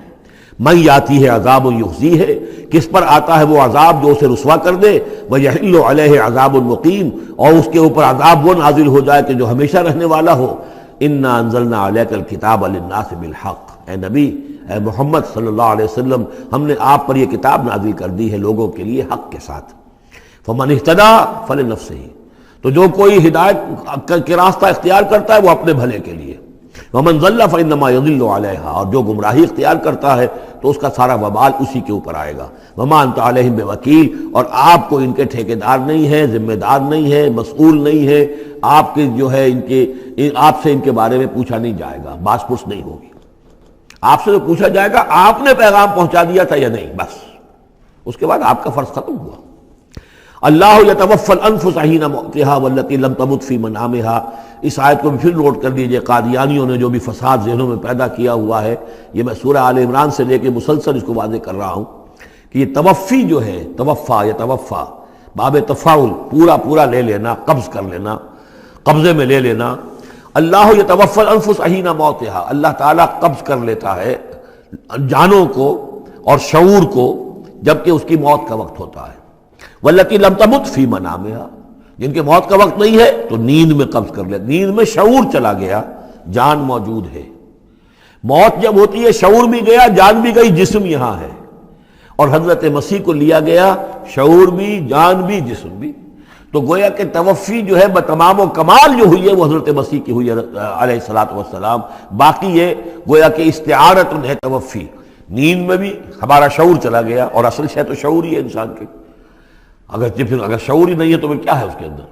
من یاتی ہے عذاب یخزی ہے، کس پر آتا ہے وہ عذاب جو اسے رسوا کر دے، ویحل علیہ عذاب مقیم، اور اس کے اوپر عذاب وہ نازل ہو جائے کہ جو ہمیشہ رہنے والا ہو. انا انزلنا علیک الکتاب للناس بالحق، اے نبی، اے محمد صلی اللہ علیہ وسلم، ہم نے آپ پر یہ کتاب نازل کر دی ہے لوگوں کے لیے حق کے ساتھ. فمن اہتدی فلنفسہ، تو جو کوئی ہدایت کے راستہ اختیار کرتا ہے وہ اپنے بھلے کے لیے. ومن ضل فانما یضل علیہا، اور جو گمراہی اختیار کرتا ہے تو اس کا سارا وبال اسی کے اوپر آئے گا. وما انت علیہم بوکیل، اور آپ کو ان کے ٹھیکیدار نہیں ہے، ذمہ دار نہیں ہے، مسئول نہیں ہے. آپ کے جو ہے آپ سے ان کے بارے میں پوچھا نہیں جائے گا، باس پرس نہیں ہوگی. آپ سے تو پوچھا جائے گا آپ نے پیغام پہنچا دیا تھا یا نہیں، بس اس کے بعد آپ کا فرض ختم ہوا. اللہ یتوفی الانفس حین موتها والتی لم تمت فی منامها. اس آیت کو پھر نوٹ کر لیجئے، قادیانیوں نے جو بھی فساد ذہنوں میں پیدا کیا ہوا ہے، یہ میں سورہ آل عمران سے لے کے مسلسل اس کو واضح کر رہا ہوں کہ یہ توفی جو ہے، توفا یتوفا باب تفاعل، پورا لے لینا، قبض کر لینا، قبضے میں لے لینا. اللہ یتوفی الانفس حین موتها، اللہ تعالیٰ قبض کر لیتا ہے جانوں کو اور شعور کو جبکہ اس کی موت کا وقت ہوتا ہے. والتی لم تمت فی منامها، جن کے موت کا وقت نہیں ہے تو نیند میں قبض کر لے. نیند میں شعور چلا گیا، جان موجود ہے. موت جب ہوتی ہے شعور بھی گیا، جان بھی گئی، جسم یہاں ہے. اور حضرت مسیح کو لیا گیا، شعور بھی، جان بھی، جسم بھی. تو گویا کہ توفی جو ہے بتمام و کمال جو ہوئی ہے وہ حضرت مسیح کی ہوئی ہے علیہ الصلوۃ والسلام. باقی یہ گویا کہ استعارت ہے توفی. نیند میں بھی ہمارا شعور چلا گیا، اور اصل شے تو شعور ہی ہے انسان کے. اگر شعور ہی نہیں ہے تو پھر کیا ہے اس کے اندر؟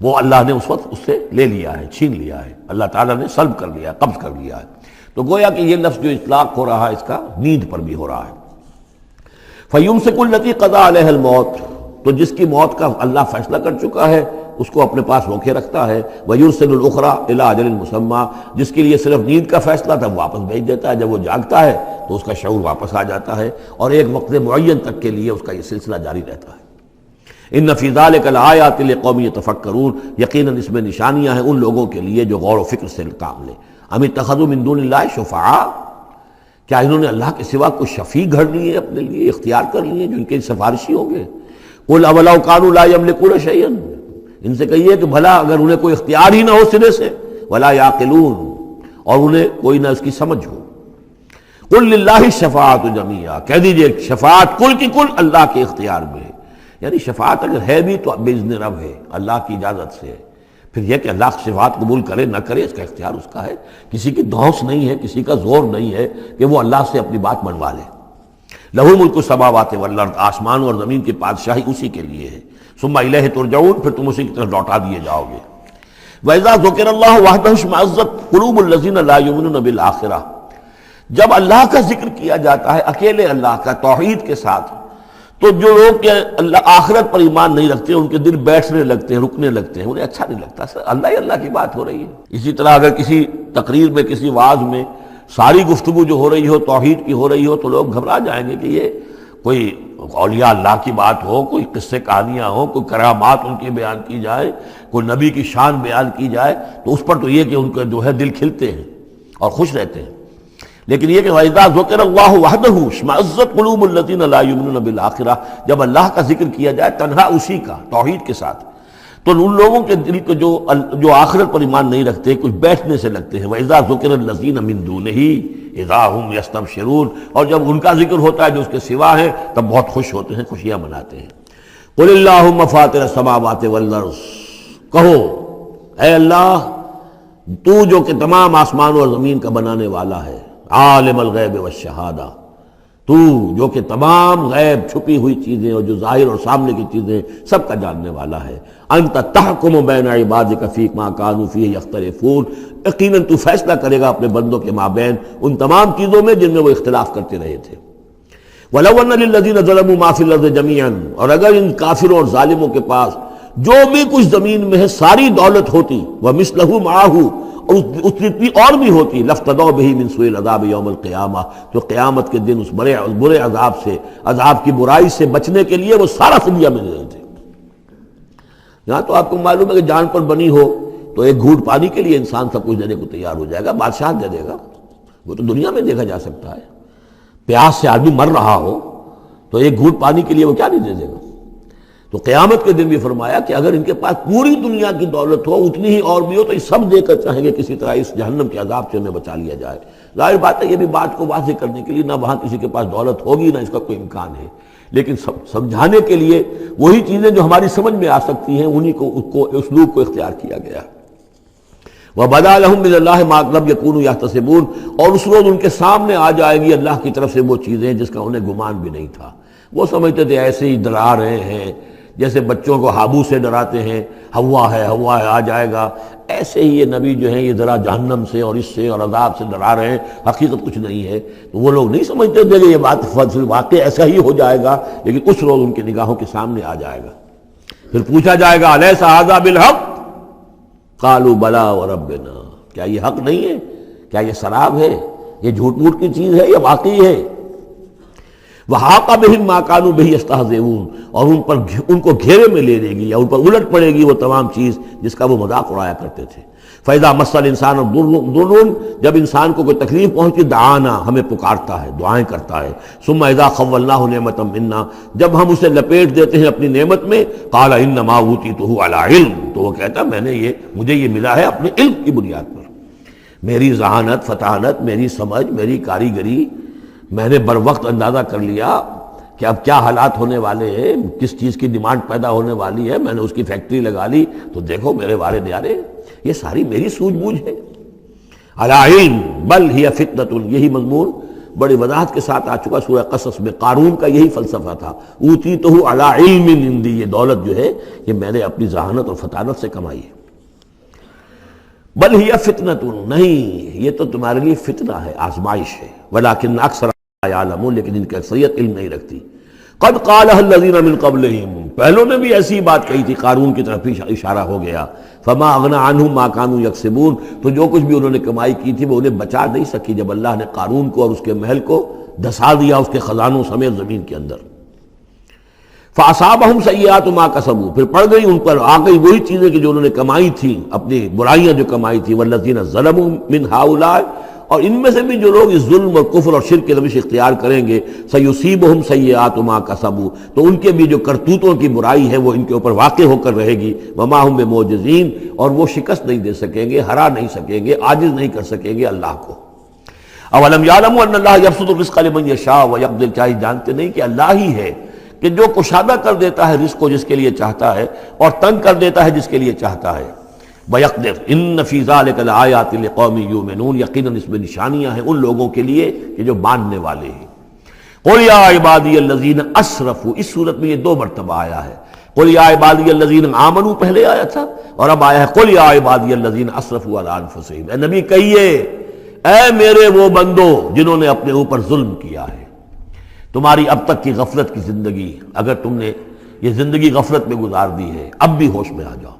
وہ اللہ نے اس وقت اس سے لے لیا ہے، چھین لیا ہے، اللہ تعالیٰ نے سلب کر لیا، قبض کر لیا ہے. تو گویا کہ یہ لفظ جو اطلاق ہو رہا ہے اس کا نیند پر بھی ہو رہا ہے. فَيُمْسِكُ الَّتِي قَضَىٰ عَلَيْهَا الْمَوْتَ، تو جس کی موت کا اللہ فیصلہ کر چکا ہے اس کو اپنے پاس روکے رکھتا ہے. وَيُرْسِلُ الْأُخْرَىٰ إِلَىٰ أَجَلٍ مُّسَمًّى، جس کے لیے صرف نیند کا فیصلہ تھا واپس بھیج دیتا ہے. جب وہ جاگتا ہے تو اس کا شعور واپس آ جاتا ہے، اور ایک وقت معین تک کے لیے اس کا یہ سلسلہ جاری رہتا ہے. ان فی ذلک لآیات لقوم یتفکرون، یقیناً اس میں نشانیاں ہیں ان لوگوں کے لیے جو غور و فکر سے کام لیں. ام اتخذوا من دون اللہ شفعاء، کیا انہوں نے اللہ کے سوا کوئی شفیع گھڑ لیے اپنے لیے، اختیار کر لیے جو ان کے سفارشی ہوں گے؟ قل اولو کانوا لا یملکون شیئا، ان سے کہیے کہ بھلا اگر انہیں کوئی اختیار ہی نہ ہو سرے سے، ولا یعقلون، اور انہیں کوئی نہ اس کی سمجھ ہو. قل للہ الشفاعۃ جمیعا، کہہ دیجئے شفاعت کل کی کل اللہ کے اختیار میں ہے. یعنی شفاعت اگر ہے بھی تو باذن رب ہے، اللہ کی اجازت سے ہے. پھر یہ کہ اللہ شفاعت قبول کرے نہ کرے اس کا اختیار اس کا ہے. کسی کی دھونس نہیں ہے، کسی کا زور نہیں ہے کہ وہ اللہ سے اپنی بات منوا لے. لہ ملک السماوات والارض، آسمان اور زمین کی بادشاہی اسی کے لیے ہے. ثم الیہ ترجعون، پھر تم اسی کی طرف لوٹا دیے جاؤ گے. وَإِذَا ذُكِرَ اللَّهُ وَحْدَهُ اشْمَأَزَّتْ قُلُوبُ الَّذِينَ لَا يُؤْمِنُونَ بِالْآخِرَةِ، جب اللہ کا ذکر کیا جاتا ہے اکیلے اللہ کا توحید کے ساتھ، تو جو لوگ اللہ آخرت پر ایمان نہیں رکھتے ان کے دل بیٹھنے لگتے ہیں، رکنے لگتے ہیں، انہیں اچھا نہیں لگتا. اللہ ہی اللہ کی بات ہو رہی ہے. اسی طرح اگر کسی تقریر میں، کسی وعظ میں ساری گفتگو جو ہو رہی ہو توحید کی ہو رہی ہو تو لوگ گھبرا جائیں گے کہ یہ کوئی اولیاء اللہ کی بات ہو، کوئی قصے کہانیاں ہو، کوئی کرامات ان کی بیان کی جائے، کوئی نبی کی شان بیان کی جائے، تو اس پر تو یہ کہ ان کے جو ہے دل کھلتے ہیں اور خوش رہتے ہیں. لیکن یہ کہ وَإِذَا ذُكِرَ اللَّهُ وَحْدَهُ اشْمَأَزَّتْ قُلُوبُ الَّذِينَ لَا يُؤْمِنُونَ بِالْآخِرَةِ، جب اللہ کا ذکر کیا جائے تنہا اسی کا توحید کے ساتھ، تو ان لوگوں کے دل کو جو آخرت پر ایمان نہیں رکھتے کچھ بیٹھنے سے لگتے ہیں. وَإِذَا ذُكِرَ الَّذِينَ مِن دُونِهِ إِذَا هُمْ يَسْتَبْشِرُونَ، اور جب ان کا ذکر ہوتا ہے جو اس کے سوا ہے تب بہت خوش ہوتے ہیں، خوشیاں مناتے ہیں. قُلِ اللَّهُمَّ فَاطِرَ السَّمَاوَاتِ وَالْأَرْضِ، کہو اے اللہ تو جو کہ تمام آسمان اور زمین کا بنانے والا ہے، عالم الغیب والشہادہ، تو جو کہ تمام غیب چھپی ہوئی چیزیں اور جو ظاہر اور سامنے کی چیزیں سب کا جاننے والا ہے. انت تحکم بین عبادک فی ما کانوا فیہ یختلفون، یقیناً تو فیصلہ کرے گا اپنے بندوں کے مابین ان تمام چیزوں میں جن میں وہ اختلاف کرتے رہے تھے. وَلَوْ أَنَّ لِلَّذِينَ ظَلَمُوا مَا فِي الْأَرْضِ جَمِيعًا، اور اگر ان کافروں اور ظالموں کے پاس جو بھی کچھ زمین میں ہے ساری دولت ہوتی، وَمِثْلَهُ مَعَهُ، اور اس جتنی اور بھی ہوتی، لَافْتَدَوْا بِهِ مِنْ سُوءِ الْعَذَابِ يَوْمَ الْقِيَامَةِ، تو قیامت کے دن اس برے عذاب سے، عذاب کی برائی سے بچنے کے لیے وہ سارا فدیہ میں دے رہے تھے. یہاں تو آپ کو معلوم ہے کہ جان پر بنی ہو تو ایک گھونٹ پانی کے لیے انسان سب کچھ دینے کو تیار ہو جائے گا، بادشاہ دے دے گا. وہ تو دنیا میں دیکھا جا سکتا ہے، پیاس سے آدمی مر رہا ہو تو ایک گھونٹ پانی کے لیے وہ کیا نہیں دے دے گا. تو قیامت کے دن بھی فرمایا کہ اگر ان کے پاس پوری دنیا کی دولت ہو، اتنی ہی اور بھی ہو، تو یہ سب دے کر چاہیں گے کسی طرح اس جہنم کے عذاب سے ہمیں بچا لیا جائے. ظاہر بات ہے یہ بھی بات کو واضح کرنے کے لیے نہ وہاں کسی کے پاس دولت ہوگی نہ اس کا کوئی امکان ہے، لیکن سمجھانے کے لیے وہی چیزیں جو ہماری سمجھ میں آ سکتی ہیں انہی کو اسلوب کو اختیار کیا گیا. وَبَدَا لَهُم مِّنَ اللَّهِ مَا لَمْ يَكُونُوا يَحْتَسِبُونَ، اور اس روز ان کے سامنے آ جائے گی اللہ کی طرف سے وہ چیزیں جس کا انہیں گمان بھی نہیں تھا. وہ سمجھتے تھے ایسے ہی ڈرا رہے ہیں، جیسے بچوں کو ہابو سے ڈراتے ہیں، ہوا ہے آ جائے گا، ایسے ہی یہ نبی جو ہیں یہ ذرا جہنم سے اور اس سے اور عذاب سے ڈرا رہے ہیں، حقیقت کچھ نہیں ہے. تو وہ لوگ نہیں سمجھتے تھے کہ یہ بات واقع ایسا ہی ہو جائے گا، لیکن اس روز ان کی نگاہوں کے سامنے آ جائے گا. پھر پوچھا جائے گا الیس ھذا بالحق قالوا بلا وربنا، کیا یہ حق نہیں ہے؟ کیا یہ سراب ہے؟ یہ جھوٹ موٹ کی چیز ہے یا واقعی ہے؟ وحاق بہم ما كانوا به يستهزئون، اور ان کو گھیرے میں لے لے گی یا ان پر الٹ پڑے گی وہ تمام چیز جس کا وہ مذاق اڑایا کرتے تھے۔ فَإِذَا مَسَّ الْإِنسَانَ ضُرٌّ، جب انسان کو کوئی تکلیف پہنچتی دعانا، ہمیں پکارتا ہے، دعائیں کرتا ہے۔ ثُمَّ إِذَا خَوَّلْنَاهُ نِعْمَةً مِنَّا، جب ہم اسے لپیٹ دیتے ہیں اپنی نعمت میں، قَالَ إِنَّمَا أُوتِيتُهُ عَلَىٰ عِلْمٍ، تو وہ کہتا مجھے یہ ملا ہے اپنے علم کی بنیاد پر، میری ذہانت، فطانت، میری سمجھ، میری کاریگری، میں نے بر وقت اندازہ کر لیا کہ اب کیا حالات ہونے والے ہیں، کس چیز کی ڈیمانڈ پیدا ہونے والی ہے، میں نے اس کی فیکٹری لگا لی، تو دیکھو میرے وارے نیارے، یہ ساری میری سوجھ بوجھ ہے۔ علی علم بل ہی فتنۃ، یہی مضمون بڑی وضاحت کے ساتھ آ چکا سورہ قصص میں۔ قارون کا یہی فلسفہ تھا، اوتیتہ علی علم عندی، یہ دولت جو ہے یہ میں نے اپنی ذہانت اور فطانت سے کمائی ہے۔ بل ہی فتنۃ، نہیں یہ تو تمہارے لیے فتنہ ہے، آزمائش ہے، ولکن اکثر یعلمون، لیکن ان کی اکثریت علم نہیں رکھتی۔ قد قالها الذین من قبلہم، پہلوں نے بھی ایسی بات کہی تھی، قارون کی طرف بھی اشارہ ہو گیا۔ فما اغنی عنہم ما كانوا یکسبون، تو جو کچھ بھی انہوں نے کمائی کی تھی وہ انہیں بچا نہیں سکی جب اللہ نے قارون کو اور اس کے محل کو دھسا دیا اس کے خزانوں سمیت زمین کے اندر۔ فاصابہم سیئات ما کسبوا، پھر پڑ گئی ان پر، آ گئی وہی چیزیں کہ جو انہوں نے کمائی تھی، اپنی برائیاں جو کمائی تھی۔ والذین ظلموا من ہؤلاء، اور ان میں سے بھی جو لوگ اس ظلم اور کفر اور شرک کے روش اختیار کریں گے، سیصیبہم سیئات ما کسبوا، تو ان کے بھی جو کرتوتوں کی برائی ہے وہ ان کے اوپر واقع ہو کر رہے گی۔ وما ہم بمعجزین، اور وہ شکست نہیں دے سکیں گے، ہرا نہیں سکیں گے، عاجز نہیں کر سکیں گے اللہ کو۔ اولم یعلموا ان اللہ یبسط الرزق لمن یشاء ویقدر، کیا یہ جانتے نہیں کہ اللہ ہی ہے کہ جو کشادہ کر دیتا ہے رزق کو جس کے لیے چاہتا ہے، اور تنگ کر دیتا ہے جس کے لیے چاہتا ہے۔ وَيَقْدِرْ إِنَّ فِي ذَلِكَ لَآيَاتٍ لِقَوْمٍ يُؤْمِنُونَ، یقیناً اس میں نشانیاں ہیں ان لوگوں کے لیے کہ جو ماننے والے ہیں۔ قُلْ يَا عِبَادِيَ الَّذِينَ أَسْرَفُوا، اس صورت میں یہ دو مرتبہ آیا ہے۔ قُلْ يَا عِبَادِيَ الَّذِينَ آمَنُوا پہلے آیا تھا، اور اب آیا ہے قُلْ يَا عِبَادِيَ الَّذِينَ أَسْرَفُوا عَلَىٰ أَنفُسِهِمْ، اے نبی کہیے اے میرے وہ بندو جنہوں نے اپنے اوپر ظلم کیا ہے۔ تمہاری اب تک کی غفلت کی زندگی، اگر تم نے یہ زندگی غفلت میں گزار دی ہے، اب بھی ہوش میں آ جاؤ،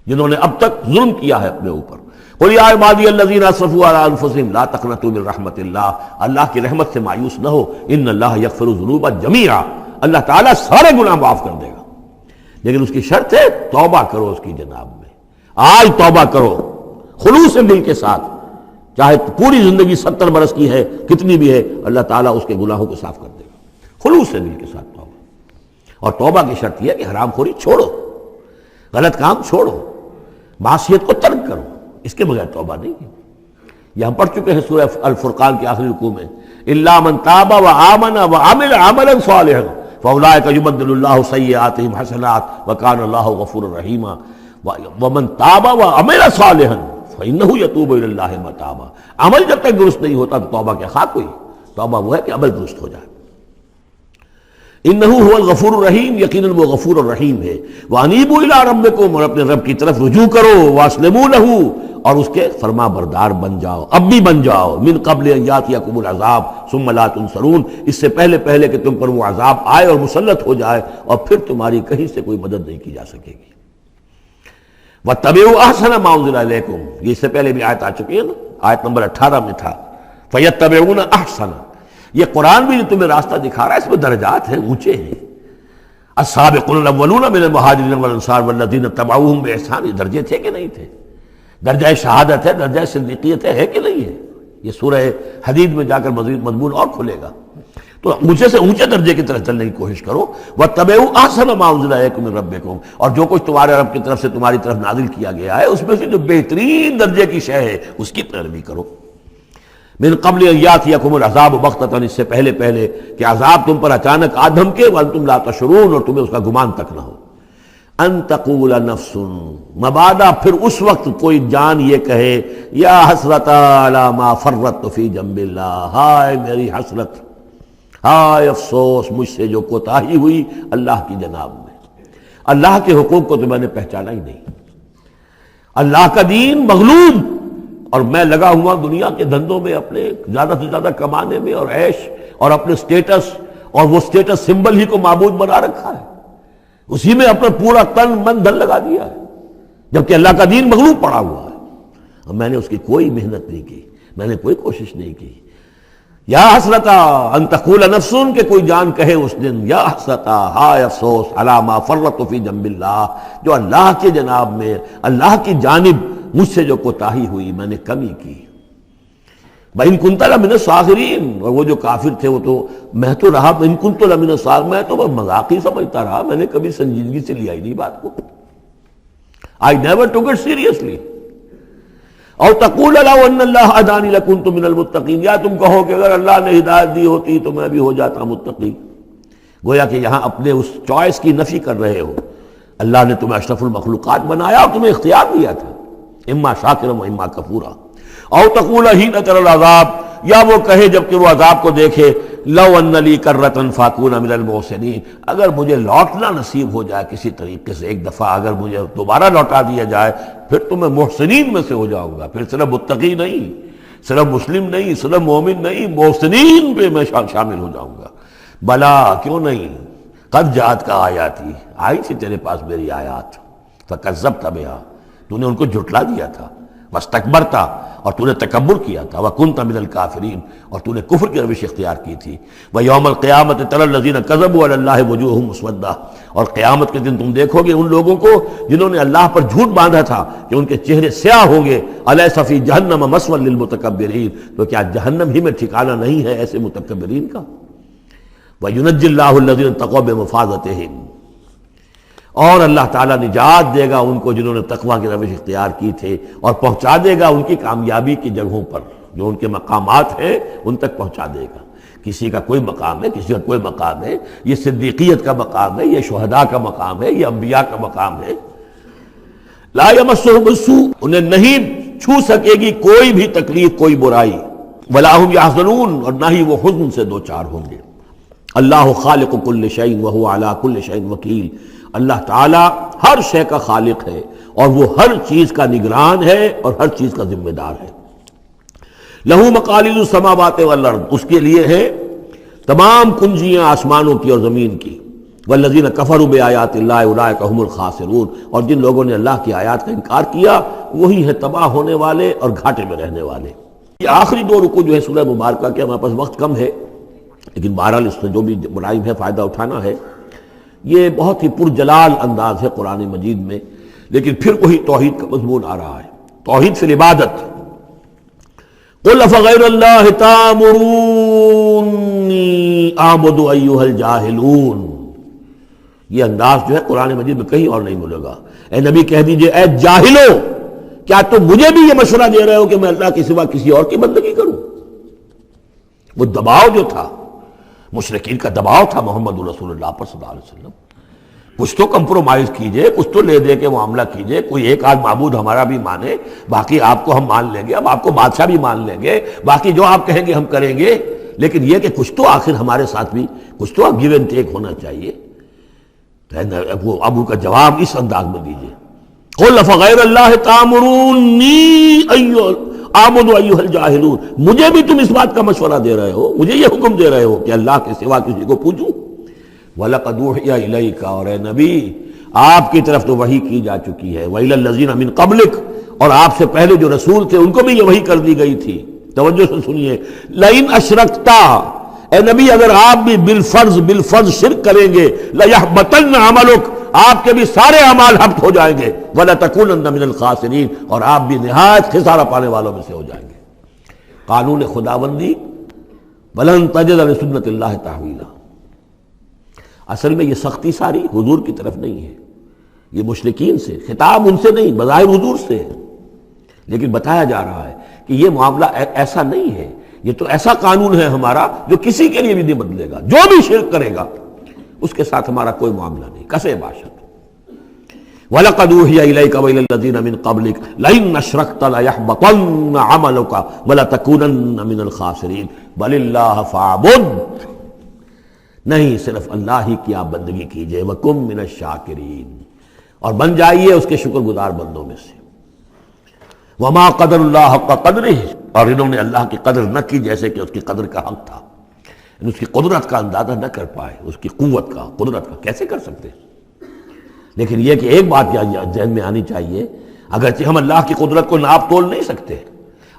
جنہوں نے اب تک ظلم کیا ہے اپنے اوپر۔ قل یا عبادی الذین اسرفوا علی انفسہم لا تقنطوا من رحمت اللہ، اللہ کی رحمت سے مایوس نہ ہو، ان اللہ یغفر الذنوب جمیعا، اللہ تعالیٰ سارے گناہ معاف کر دے گا، لیکن اس کی شرط ہے توبہ کرو اس کی جناب میں، آج توبہ کرو خلوص دل کے ساتھ، چاہے پوری زندگی 70 برس کی ہے کتنی بھی ہے، اللہ تعالیٰ اس کے گناہوں کو صاف کر دے گا، خلوص دل کے ساتھ توبہ۔ اور توبہ کی شرط یہ ہے کہ حرام خوری چھوڑو، غلط کام چھوڑو، معصیت کو ترک کرو، اس کے بغیر توبہ نہیں ہے۔ یہ ہم پڑھ چکے ہیں سورہ الفرقان کے آخری رکوع میں، الا من تاب وآمن وعمل عملا صالحا فاولئک یبدل اللہ سیئاتہم حسنات وکان اللہ غفورا رحیما ومن تاب وعمل صالحا فانہ یتوب الی اللہ متابا۔ عمل جب تک درست نہیں ہوتا تو توبہ کیا خاک ہوئی، توبہ وہ ہے کہ عمل درست ہو جائے۔ انہ هو الغفور الرحیم، یقیناً وہ غفور الرحیم ہے۔ وانیبوا الی ربکم، اور اپنے رب کی طرف رجوع کرو، واسلموا لہ، اور اس کے فرما بردار بن جاؤ، اب بھی بن جاؤ، من قبل ان یاتیکم العذاب ثم لا تنصرون، اس سے پہلے کہ تم پر وہ عذاب آئے اور مسلط ہو جائے اور پھر تمہاری کہیں سے کوئی مدد نہیں کی جا سکے گی۔ واتبعوا احسن ما انزل الیکم، یہ اس سے پہلے بھی آیت آ چکی ہے نا، آیت نمبر 18 میں تھا، فیتبعون احسن، یہ قرآن بھی جو تمہیں راستہ دکھا رہا ہے اس میں درجات ہیں، اونچے ہیں۔ السابقون الاولون من المہاجرین والانصار والذین اتبعوہم باحسان، یہ درجے تھے کہ نہیں تھے؟ درجہ شہادت ہے، درجہ صدیقیت ہے کہ نہیں ہے؟ یہ سورہ حدید میں جا کر مزید مضمون اور کھلے گا، تو اونچے سے اونچے درجے کی طرف چلنے کی کوشش کرو۔ واتبعوا احسن ما انزل الیکم من ربکم، اور جو کچھ تمہارے رب کی طرف سے تمہاری طرف نازل کیا گیا ہے اس میں سے جو بہترین درجے کی شے ہے اس کی پیروی کرو۔ من قبل ان یاتیکم العذاب بغتۃ، اس سے پہلے کہ عذاب تم پر اچانک آ دھمکے، وانتم لا تشعرون، اور تمہیں اس کا گمان تک نہ ہو۔ ان تقول نفس، مبادا پھر اس وقت کوئی جان یہ کہے، یا حسرت علی ما فرطت فی جنب اللہ، ہائے میری حسرت، ہائے افسوس مجھ سے جو کوتاہی ہوئی اللہ کی جناب میں، اللہ کے حقوق کو تو میں نے پہچانا ہی نہیں، اللہ کا دین مغلوب، اور میں لگا ہوا دنیا کے دھندوں میں اپنے زیادہ سے زیادہ کمانے میں اور عیش اور اپنے سٹیٹس، اور وہ سٹیٹس سمبل ہی کو معبود بنا رکھا ہے۔ اسی میں اپنا پورا تن من دھن لگا دیا ہے، جبکہ اللہ کا دین مغلوب پڑا ہوا ہے، اور میں نے اس کی کوئی محنت نہیں کی، میں نے کوئی کوشش نہیں کی۔ یا حسرتا ان تقول نفس، کہ کوئی جان کہے اس دن، یا حسرتا، ہائے افسوس، علی ما فرطت فی جنب اللہ، جو اللہ کے جناب میں، اللہ کی جانب مجھ سے جو کوتاہی ہوئی، میں نے کمی کی۔ وَإِن كُنتَ لَمِنَ الصَّاغِرِينَ، اور وہ جو کافر تھے وہ تو، میں تو رہا وَإِن كُنتُ لَمِنَ الصَّاغِرِينَ، میں تو مذاق ہی سمجھتا رہا، میں نے کبھی سنجیدگی سے لیا ہی نہیں بات کو۔ I never took it seriously۔ اور تقول لو ان اللہ ہدانی لکنت من المتقین، یا تم کہو کہ اگر اللہ نے ہدایت دی ہوتی تو میں بھی ہو جاتا متقی۔ گویا کہ یہاں اپنے اس چوائس کی نفی کر رہے ہو۔ اللہ نے تمہیں اشرف المخلوقات بنایا اور تمہیں اختیار دیا تھا، اما شاکرا و اما کفورا۔ اور تقول حین تری العذاب، یا وہ کہے جب کہ وہ عذاب کو دیکھے، لو ان لی کرۃ فاکون من المحسنین، اگر مجھے لوٹنا نصیب ہو جائے کسی طریقے سے، ایک دفعہ اگر مجھے دوبارہ لوٹا دیا جائے، پھر تو میں محسنین میں سے ہو جاؤں گا، پھر صرف متقی نہیں، صرف مسلم نہیں، صرف مومن نہیں، محسنین پہ میں شامل ہو جاؤں گا۔ بلا، کیوں نہیں، قد جاءت کا آیاتی، آئی تھی تیرے پاس میری آیات، فکذبت بہا، تو نے ان کو جھٹلا دیا تھا، واستکبرت، اور تو نے تکبر کیا تھا، وکنت من الکافرین، اور تو نے کفر کی روش اختیار کی تھی۔ ویوم القیامت تری الذین کذبوا علی اللہ وجوہہم مسودۃ، اور قیامت کے دن تم دیکھو گے ان لوگوں کو جنہوں نے اللہ پر جھوٹ باندھا تھا کہ ان کے چہرے سیاہ ہوں گے۔ الیس فی جہنم مثوی للمتکبرین، تو کیا جہنم ہی میں ٹھکانہ نہیں ہے ایسے متکبرین کا؟ وینجی اللہ الذین اتقوا بمفازتہم، اور اللہ تعالیٰ نجات دے گا ان کو جنہوں نے تقویٰ کی روش اختیار کی تھے، اور پہنچا دے گا ان کی کامیابی کی جگہوں پر، جو ان کے مقامات ہیں ان تک پہنچا دے گا۔ کسی کا کوئی مقام ہے، کسی کا کوئی مقام ہے، یہ صدیقیت کا مقام ہے، یہ شہداء کا مقام ہے، یہ انبیاء کا مقام ہے۔ لا یمسہم السوء، انہیں نہیں چھو سکے گی کوئی بھی تکلیف، کوئی برائی، ولا ہم یحزنون، اور نہ ہی وہ حزن سے دوچار ہوں گے۔ اللہ خالق کل شیء وہو علی کل شیء وکیل، اللہ تعالیٰ ہر شے کا خالق ہے اور وہ ہر چیز کا نگران ہے اور ہر چیز کا ذمہ دار ہے۔ لہو مقالید السماوات والارض، اس کے لیے ہے تمام کنجیاں آسمانوں کی اور زمین کی۔ والذین کفروا بآیات اللہ اولئک هم الخاسرون، اور جن لوگوں نے اللہ کی آیات کا انکار کیا وہی ہے تباہ ہونے والے اور گھاٹے میں رہنے والے۔ یہ آخری دو رکوع جو ہے سورہ مبارکہ کے، ہمارے پاس وقت کم ہے لیکن بہرحال اس سے جو بھی ملائم ہے فائدہ اٹھانا ہے۔ یہ بہت ہی پرجلال انداز ہے قرآن مجید میں، لیکن پھر وہی توحید کا مضمون آ رہا ہے، توحید فی العبادت۔ قل افغیر اللہ تأمرونی اعبد ایھا الجاہلون، یہ انداز جو ہے قرآن مجید میں کہیں اور نہیں ملے گا۔ اے نبی کہہ دیجئے، اے جاہلو، کیا تم مجھے بھی یہ مشورہ دے رہے ہو کہ میں اللہ کے سوا کسی اور کی بندگی کروں؟ وہ دباؤ جو تھا، مشرکین کا دباؤ تھا محمد رسول اللہ پر صلی اللہ علیہ وسلم، کچھ تو کمپرومائز کیجئے، کچھ تو لے دے کے معاملہ کیجئے، کوئی ایک آدھ معبود ہمارا بھی مانے، باقی آپ کو ہم مان لیں گے، اب آپ کو بادشاہ بھی مان لیں گے، باقی جو آپ کہیں گے ہم کریں گے، لیکن یہ کہ کچھ تو آخر ہمارے ساتھ بھی کچھ تو گیو اینڈ ٹیک ہونا چاہیے۔ وہ اب ان کا جواب اس انداز میں دیجئے، قل افغیر اللہ تأمرونی اعبد ایھا الجاہلون، مجھے بھی تم اس بات کا مشورہ دے رہے ہو، مجھے یہ حکم دے رہے ہو کہ اللہ کے سوا کسی کو پوجوں؟ وَلَقَدْ أُوحِيَ إِلَيْكَ، اور اے نبی آپ کی طرف تو وحی کی جا چکی ہے، وَإِلَى الَّذِينَ مِن قَبْلِكَ، اور آپ سے پہلے جو رسول تھے ان کو بھی یہ وحی کر دی گئی تھی۔ توجہ سے سنیے، لَئِنْ أَشْرَكْتَ، اے نبی اگر آپ بھی بالفرض شرک کریں گے، لَيَحْبَطَنَّ عَمَلُكَ، آپ کے بھی سارے اعمال حبط ہو جائیں گے، وَلَتَكُونَنَّ مِنَ الْخَاسِرِينَ، اور آپ بھی نہایت خسارہ پانے والوں میں سے ہو جائیں گے۔ قانون خداوندی، وَلَن تَجِدَ لِسُنَّتِ اللَّهِ تَحْوِيلًا، اصل میں یہ سختی ساری حضور کی طرف نہیں ہے، یہ مشرکین سے، خطاب ان سے نہیں، بظاہر حضور سے ہے، لیکن بتایا جا رہا ہے کہ یہ معاملہ ایسا نہیں ہے، یہ تو ایسا قانون ہے ہمارا جو کسی کے لیے بھی نہیں بدلے گا، جو بھی شرک کرے گا اس کے ساتھ ہمارا کوئی معاملہ نہیں، کسے باشد۔ وَلَقَدْ أُوحِيَ إِلَيْكَ وَإِلَى الَّذِينَ مِن قَبْلِكَ لَئِنْ أَشْرَكْتَ لَيَحْبَطَنَّ عَمَلُكَ وَلَتَكُونَنَّ مِنَ الْخَاسِرِينَ بَلِ اللَّهَ فَاعْبُدْ، نہیں صرف اللہ ہی کی آپ بندگی کیجئے، وَكُن مِّنَ الشَّاكِرِينَ، اور بن جائیے اس کے شکر گزار بندوں میں سے۔ وَمَا قَدَرُ اللَّهَ حَقَّ قَدْرِهِ، اور انہوں نے اللہ کی قدر نہ کی جیسے کہ اس کی قدر کا حق تھا، اس کی قدرت کا اندازہ نہ کر پائے، اس کی قوت کا، قدرت کا کیسے کر سکتے؟ لیکن یہ کہ ایک بات ذہن میں آنی چاہیے، اگرچہ ہم اللہ کی قدرت کو ناپ تول نہیں سکتے،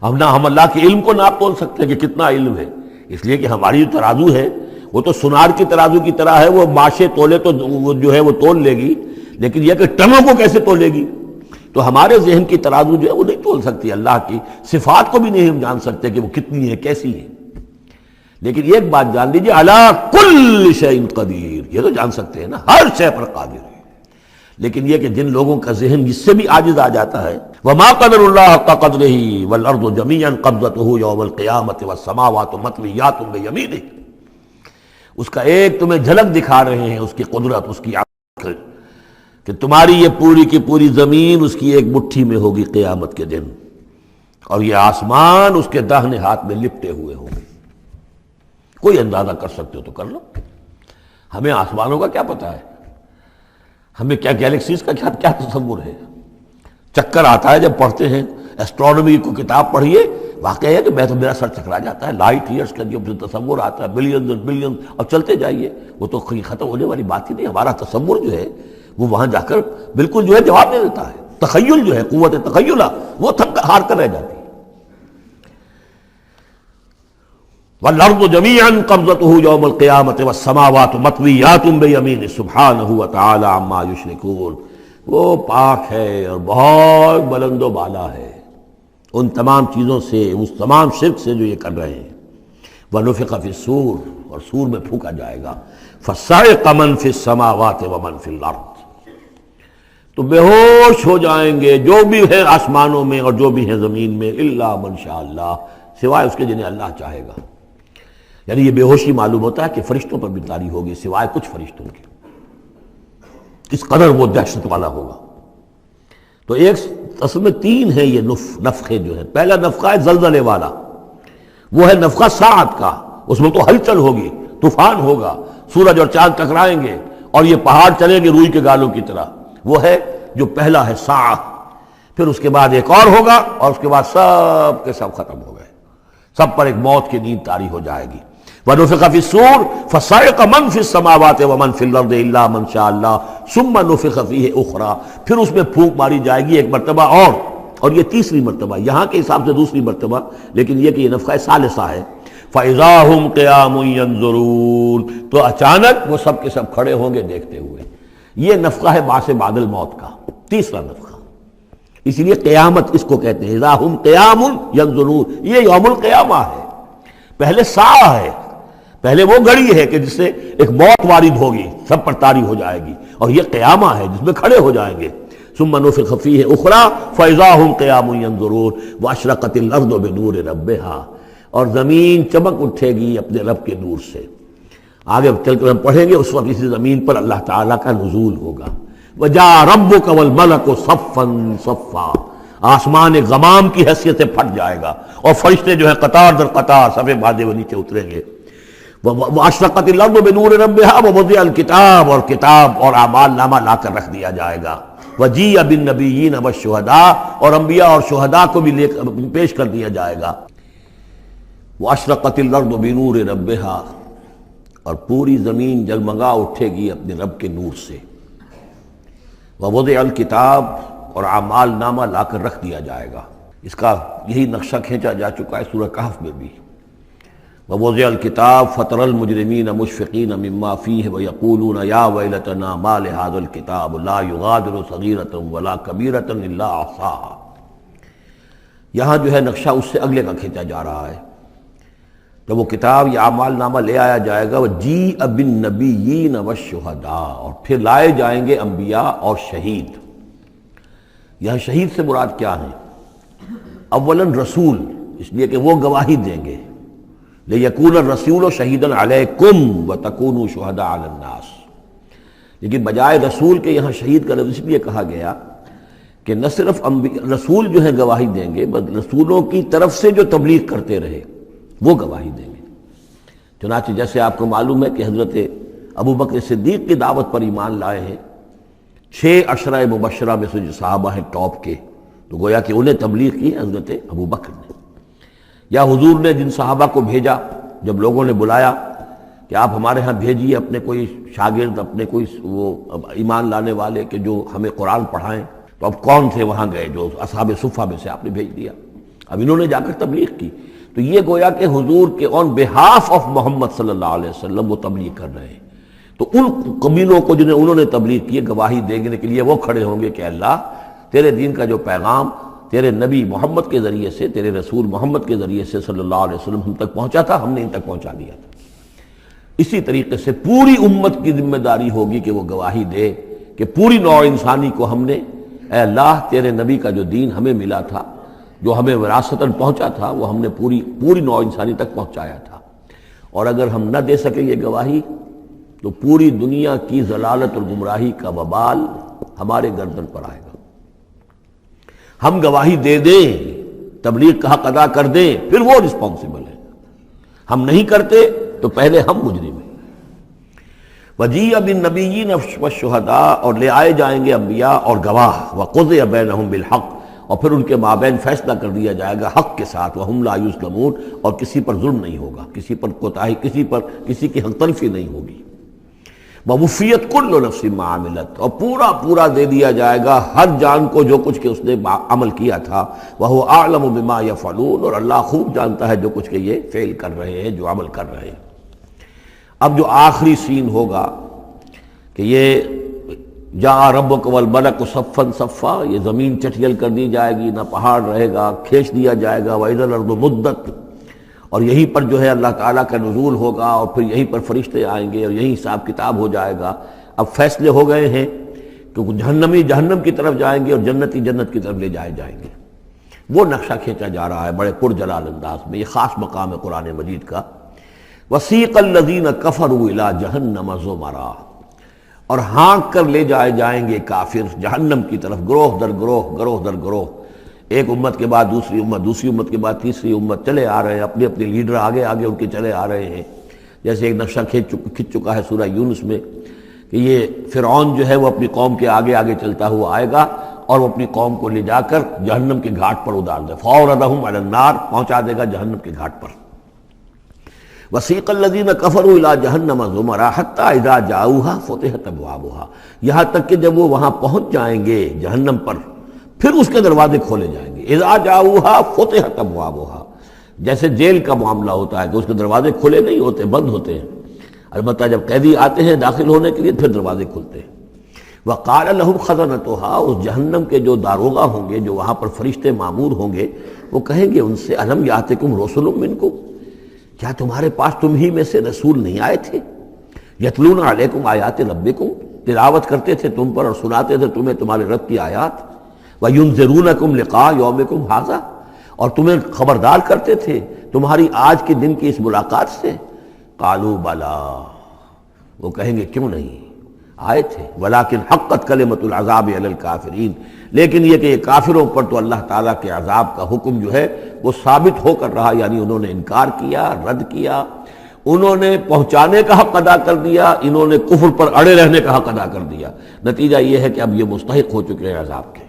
ہم اللہ کے علم کو ناپ تول سکتے کہ کتنا علم ہے، اس لیے کہ ہماری جو ترازو ہے وہ تو سونار کی ترازو کی طرح ہے، وہ ماشے تولے تو وہ جو ہے وہ تول لے گی، لیکن یہ کہ ٹنوں کو کیسے تولے گی؟ تو ہمارے ذہن کی ترازو جو ہے وہ نہیں تول سکتی، اللہ کی صفات کو بھی نہیں ہم جان سکتے کہ وہ کتنی ہے، کیسی ہے۔ لیکن ایک بات جان لیجیے، علی کل شیء قدیر، یہ تو جان سکتے ہیں نا، ہر شے پر قادر ہے۔ لیکن یہ کہ جن لوگوں کا ذہن اس سے بھی عاجز آ جاتا ہے، وما قدر اللہ حق قدرہ والارض جمیعا قبضتہ یوم القیامۃ والسماوات مطویات بیمینہ، اس کا ایک تمہیں جھلک دکھا رہے ہیں اس کی قدرت، اس کی عظمت، کہ تمہاری یہ پوری کی پوری زمین اس کی ایک مٹھی میں ہوگی قیامت کے دن، اور یہ آسمان اس کے داہنے ہاتھ میں لپٹے ہوئے ہوں گے۔ کوئی اندازہ کر سکتے ہو تو کر لو، ہمیں آسمانوں کا کیا پتہ ہے، ہمیں کیا گیلیکسیز کا کیا تصور ہے؟ چکر آتا ہے جب پڑھتے ہیں ایسٹرونومی کو کتاب پڑھیے، واقعہ ہے کہ میں تو میرا سر چکرا جاتا ہے، لائٹ ایئرس کا جو تصور آتا ہے، بلینز اور بلینز، اور چلتے جائیے، وہ تو ختم ہونے والی بات ہی نہیں۔ ہمارا تصور جو ہے وہ وہاں جا کر بالکل جو ہے جواب دے دیتا ہے، تخیل جو ہے، قوت تخیلہ وہ تھک ہار کر رہ جاتی ہے۔ وَالْأَرْضُ جَمِيعًا قَبْضَتُهُ يَوْمَ الْقِيَامَةِ وَالسَّمَاوَاتُ مَطْوِيَّاتٌ بِيَمِينِهِ سُبْحَانَهُ وَتَعَالَى عَمَّا يُشْرِكُونَ، وہ پاک ہے اور بہت بلند و بالا ہے ان تمام چیزوں سے، اس تمام شرک سے جو یہ کر رہے ہیں۔ وَنُفِخَ فِي الصُّورِ، اور سور میں پھونکا جائے گا، فَصَعِقَ مَن فِي السَّمَاوَاتِ وَمَن فِي الْأَرْضِ، تو بے ہوش ہو جائیں گے جو بھی ہے آسمانوں میں اور جو بھی ہے زمین میں، الا من شاء اللہ، سوائے اس کے جنہیں اللہ چاہے گا۔ یعنی یہ بے ہوشی معلوم ہوتا ہے کہ فرشتوں پر بھی طاری ہوگی سوائے کچھ فرشتوں کے، اس قدر وہ دہشت والا ہوگا۔ تو ایک اصل میں تین ہے یہ نفخے جو ہے۔ پہلا نفخہ ہے زلزلے والا، وہ ہے نفخہ ساعت کا، اس میں تو ہلچل ہوگی، طوفان ہوگا، سورج اور چاند ٹکرائیں گے اور یہ پہاڑ چلیں گے روئی کے گالوں کی طرح، وہ ہے جو پہلا ہے ساعت۔ پھر اس کے بعد ایک اور ہوگا، اور اس کے بعد سب کے سب ختم ہو گئے، سب پر ایک موت کی نیند طاری ہو جائے گی۔ وَنُفِخَ فِي الصُّورِ فَصَعِقَ مَن فِي السَّمَاوَاتِ وَمَن فِي الْأَرْضِ إِلَّا مَن شَاءَ اللَّهُ ثُمَّ نُفِخَ فِيهِ أُخْرَىٰ، پھر اس میں پھونک ماری جائے گی ایک مرتبہ اور یہ تیسری مرتبہ، یہاں کے حساب سے دوسری مرتبہ، لیکن یہ کہ یہ نفخہ ثالثہ ہے۔ فَإِذَا هُمْ قِيَامٌ يَنظُرُونَ، تو اچانک وہ سب کے سب کھڑے ہوں گے دیکھتے ہوئے۔ یہ نفخہ ہے بعث بعد الموت کا، تیسرا نفخہ، اسی لیے قیامت اس کو کہتے ہیں، اذا ہم قیام ینظرون، یہ یوم القیامہ ہے۔ پہلے ساعہ ہے، پہلے وہ گھڑی ہے کہ جس سے ایک موت وارد ہوگی، سب پر طاری ہو جائے گی، اور یہ قیامہ ہے جس میں کھڑے ہو جائیں گے۔ ثم نفخ فیہ اخری فاذا ہم قیام ینظرون واشرقت الارض بنور ربہا، اور زمین چمک اٹھے گی اپنے رب کے نور سے۔ آگے چل کر ہم پڑھیں گے، اس وقت اسی زمین پر اللہ تعالیٰ کا نزول ہوگا۔ وَجَاءَ رَبُّكَ وَالْمَلَكُ صَفًّا صَفًّا، آسمان ایک غمام کی حیثیت سے پھٹ جائے گا، اور فرشتے جو ہے قطار در قطار صفے بھاجے ہوئے نیچے اتریں گے۔ وَأَشْرَقَتِ الْأَرْضُ بِنُورِ رَبِّهَا وَوُضِعَ الْكِتَابُ، اور کتاب اور اعمال نامہ لا کر رکھ دیا جائے گا۔ وَجِيءَ بِالنَّبِيِّينَ وَالشُّهَدَاءِ، اور انبیاء اور شہداء کو بھی پیش کر دیا جائے گا۔ وَأَشْرَقَتِ الْأَرْضُ بِنُورِ رَبِّهَا، اور پوری زمین جگمگا اٹھے گی اپنے رب کے نور سے۔ وَوُضِعَ الْكِتَابُ، اور اعمال نامہ لا کر رکھ دیا جائے گا۔ اس کا یہی نقشہ کھینچا جا چکا ہے سورہ کہف میں بھی۔ وَوُضِعَ الْكِتَابُ فَتَرَى الْمُجْرِمِينَ مُشْفِقِينَ مِمَّا فِيهِ وَيَقُولُونَ يَا وَيْلَتَنَا مَا لِهَذَا الْكِتَابِ لَا يُغَادِرُ صَغِيرَةً وَلَا كَبِيرَةً إِلَّا أَحْصَاهَا، یہاں جو ہے نقشہ اس سے اگلے کا کھینچا جا رہا ہے۔ جب وہ کتاب یا اعمال نامہ لے آیا جائے گا، وَجِيءَ بِالنَّبِيِّينَ وَالشُّهَدَاءِ، اور پھر لائے جائیں گے انبیاء اور شہید۔ یہاں شہید سے مراد کیا ہے؟ اولاً رسول، اس لیے کہ وہ گواہی دیں گے، لِيَكُونَ الرَّسُولُ شَهِيدًا عَلَيْكُمْ وَتَكُونُوا شُهَدَاءَ عَلَى النَّاسِ، لیکن بجائے رسول کے یہاں شہید کا لفظ اس لیے کہا گیا کہ نہ صرف رسول جو ہے گواہی دیں گے، بلکہ رسولوں کی طرف سے جو تبلیغ کرتے رہے وہ گواہی دیں گے۔ چنانچہ جیسے آپ کو معلوم ہے کہ حضرت ابو بکر صدیق کی دعوت پر ایمان لائے ہیں 6 عشرہ مبشرہ میں سے جو صحابہ ہیں ٹاپ کے، تو گویا کہ انہیں تبلیغ کی ہے حضرت ابو بکر نے۔ یا حضور نے جن صحابہ کو بھیجا، جب لوگوں نے بلایا کہ آپ ہمارے ہاں بھیجیے اپنے کوئی شاگرد، اپنے کوئی وہ ایمان لانے والے کہ جو ہمیں قرآن پڑھائیں۔ تو اب کون تھے وہاں گئے؟ جو اصحاب صفہ میں سے آپ نے بھیج دیا۔ اب انہوں نے جا کر تبلیغ کی، تو یہ گویا کہ حضور کے آن بہاف آف محمد صلی اللہ علیہ وسلم وہ تبلیغ کر رہے ہیں۔ تو ان قبیلوں کو جنہیں انہوں نے تبلیغ کی گواہی دینے کے لیے وہ کھڑے ہوں گے کہ اللہ تیرے دین کا جو پیغام تیرے نبی محمد کے ذریعے سے، تیرے رسول محمد کے ذریعے سے صلی اللہ علیہ وسلم ہم تک پہنچا تھا، ہم نے ان تک پہنچا دیا تھا۔ اسی طریقے سے پوری امت کی ذمہ داری ہوگی کہ وہ گواہی دے کہ پوری نوع انسانی کو ہم نے، اے اللہ تیرے نبی کا جو دین ہمیں ملا تھا، جو ہمیں وراثتاً پہنچا تھا، وہ ہم نے پوری نوع انسانی تک پہنچایا تھا۔ اور اگر ہم نہ دے سکیں یہ گواہی تو پوری دنیا کی ضلالت اور گمراہی کا وبال ہمارے گردن پر آئے گا۔ ہم گواہی دے دیں، تبلیغ کا حق ادا کر دیں، پھر وہ رسپانسبل ہے۔ ہم نہیں کرتے تو پہلے ہم مجرم ہیں۔ وَجِیءَ بِالنَّبِیِّینَ وَالشُّہَدَاء، اور لے آئے جائیں گے انبیاء اور گواہ، وَقُضِیَ بَینَہُم بِالْحَقِّ، اور پھر ان کے مابین فیصلہ کر دیا جائے گا حق کے ساتھ، وَہُمْ لَا یُظْلَمُونَ، اور کسی پر ظلم نہیں ہوگا، کسی پر کوتاہی، کسی کی حق تلفی نہیں ہوگی۔ وَوُفِّیَتْ كُلُّ نَفْسٍ مَا عَمِلَتْ، اور پورا دے دیا جائے گا ہر جان کو جو کچھ کہ اس نے عمل کیا تھا، وَهُوَ أَعْلَمُ بِمَا يَفْعَلُونَ، اور اللہ خوب جانتا ہے جو کچھ کہ یہ فعل کر رہے ہیں، جو عمل کر رہے ہیں۔ اب جو آخری سین ہوگا کہ یہ جاء ربک والملک صفا صفا، یہ زمین چٹیل کر دی جائے گی، نہ پہاڑ رہے گا، کھینچ دیا جائے گا، وَإِذَا الْأَرْضُ مُدَّتْ، اور یہیں پر جو ہے اللہ تعالیٰ کا نزول ہوگا، اور پھر یہیں پر فرشتے آئیں گے اور یہیں حساب کتاب ہو جائے گا۔ اب فیصلے ہو گئے ہیں کہ جہنمی جہنم کی طرف جائیں گے اور جنتی جنت کی طرف لے جائیں گے۔ وہ نقشہ کھینچا جا رہا ہے بڑے پرجلال انداز میں، یہ خاص مقام ہے قرآن مجید کا۔ وَسِیقَ الَّذِینَ كَفَرُوا إِلَىٰ جَهَنَّمَ زُمَرًا، اور ہانک کر لے جائیں گے کافر جہنم کی طرف، گروہ در گروہ، ایک امت کے بعد دوسری امت، دوسری امت کے بعد تیسری امت، چلے آ رہے ہیں، اپنے لیڈر آگے ان کے چلے آ رہے ہیں۔ جیسے ایک نقشہ کھنچ چکا ہے سورہ یونس میں کہ یہ فرعون جو ہے وہ اپنی قوم کے آگے چلتا ہوا آئے گا اور وہ اپنی قوم کو لے جا کر جہنم کے گھاٹ پر اتار دے، فَأَوْرَدَهُمْ عَلَى النَّارِ، پہنچا دے گا جہنم کے گھاٹ پر۔ وَسِیقَ الَّذِینَ كَفَرُوا إِلَىٰ جَهَنَّمَ زُمَرًا حَتَّىٰ إِذَا جَاءُوهَا فُتِحَتْ أَبْوَابُهَا، یہاں تک کہ جب وہ وہاں پہنچ جائیں گے جہنم پر، پھر اس کے دروازے کھولے جائیں گے۔ اذا جاؤها فتحت ابوابها، جیسے جیل کا معاملہ ہوتا ہے کہ اس کے دروازے کھلے نہیں ہوتے، بند ہوتے ہیں، البتہ جب قیدی آتے ہیں داخل ہونے کے لیے پھر دروازے کھلتے ہیں۔ وقال لهم خزنتها، اس جہنم کے جو داروغہ ہوں گے، جو وہاں پر فرشتے مامور ہوں گے، وہ کہیں گے ان سے الم یاتکم رسل منکم، کیا تمہارے پاس تم ہی میں سے رسول نہیں آئے تھے؟ یتلون علیکم آیات ربکم، تلاوت کرتے تھے تم پر اور سناتے تھے تمہیں تمہارے رب کی آیات، وَيُنذِرُونَكُمْ لِقَاءَ يَوْمِكُمْ هَٰذَا، اور تمہیں خبردار کرتے تھے تمہاری آج کے دن کی اس ملاقات سے۔ قالوا بلا، وہ کہیں گے کیوں نہیں، آئے تھے، ولیکن حقت کلمۃ العذاب علی الکافرین، لیکن یہ کہ یہ کافروں پر تو اللہ تعالیٰ کے عذاب کا حکم جو ہے وہ ثابت ہو کر رہا، یعنی انہوں نے انکار کیا، رد کیا، انہوں نے پہنچانے کا حق ادا کر دیا، انہوں نے کفر پر اڑے رہنے کا حق ادا کر دیا۔ نتیجہ یہ ہے کہ اب یہ مستحق ہو چکے ہیں عذاب کے۔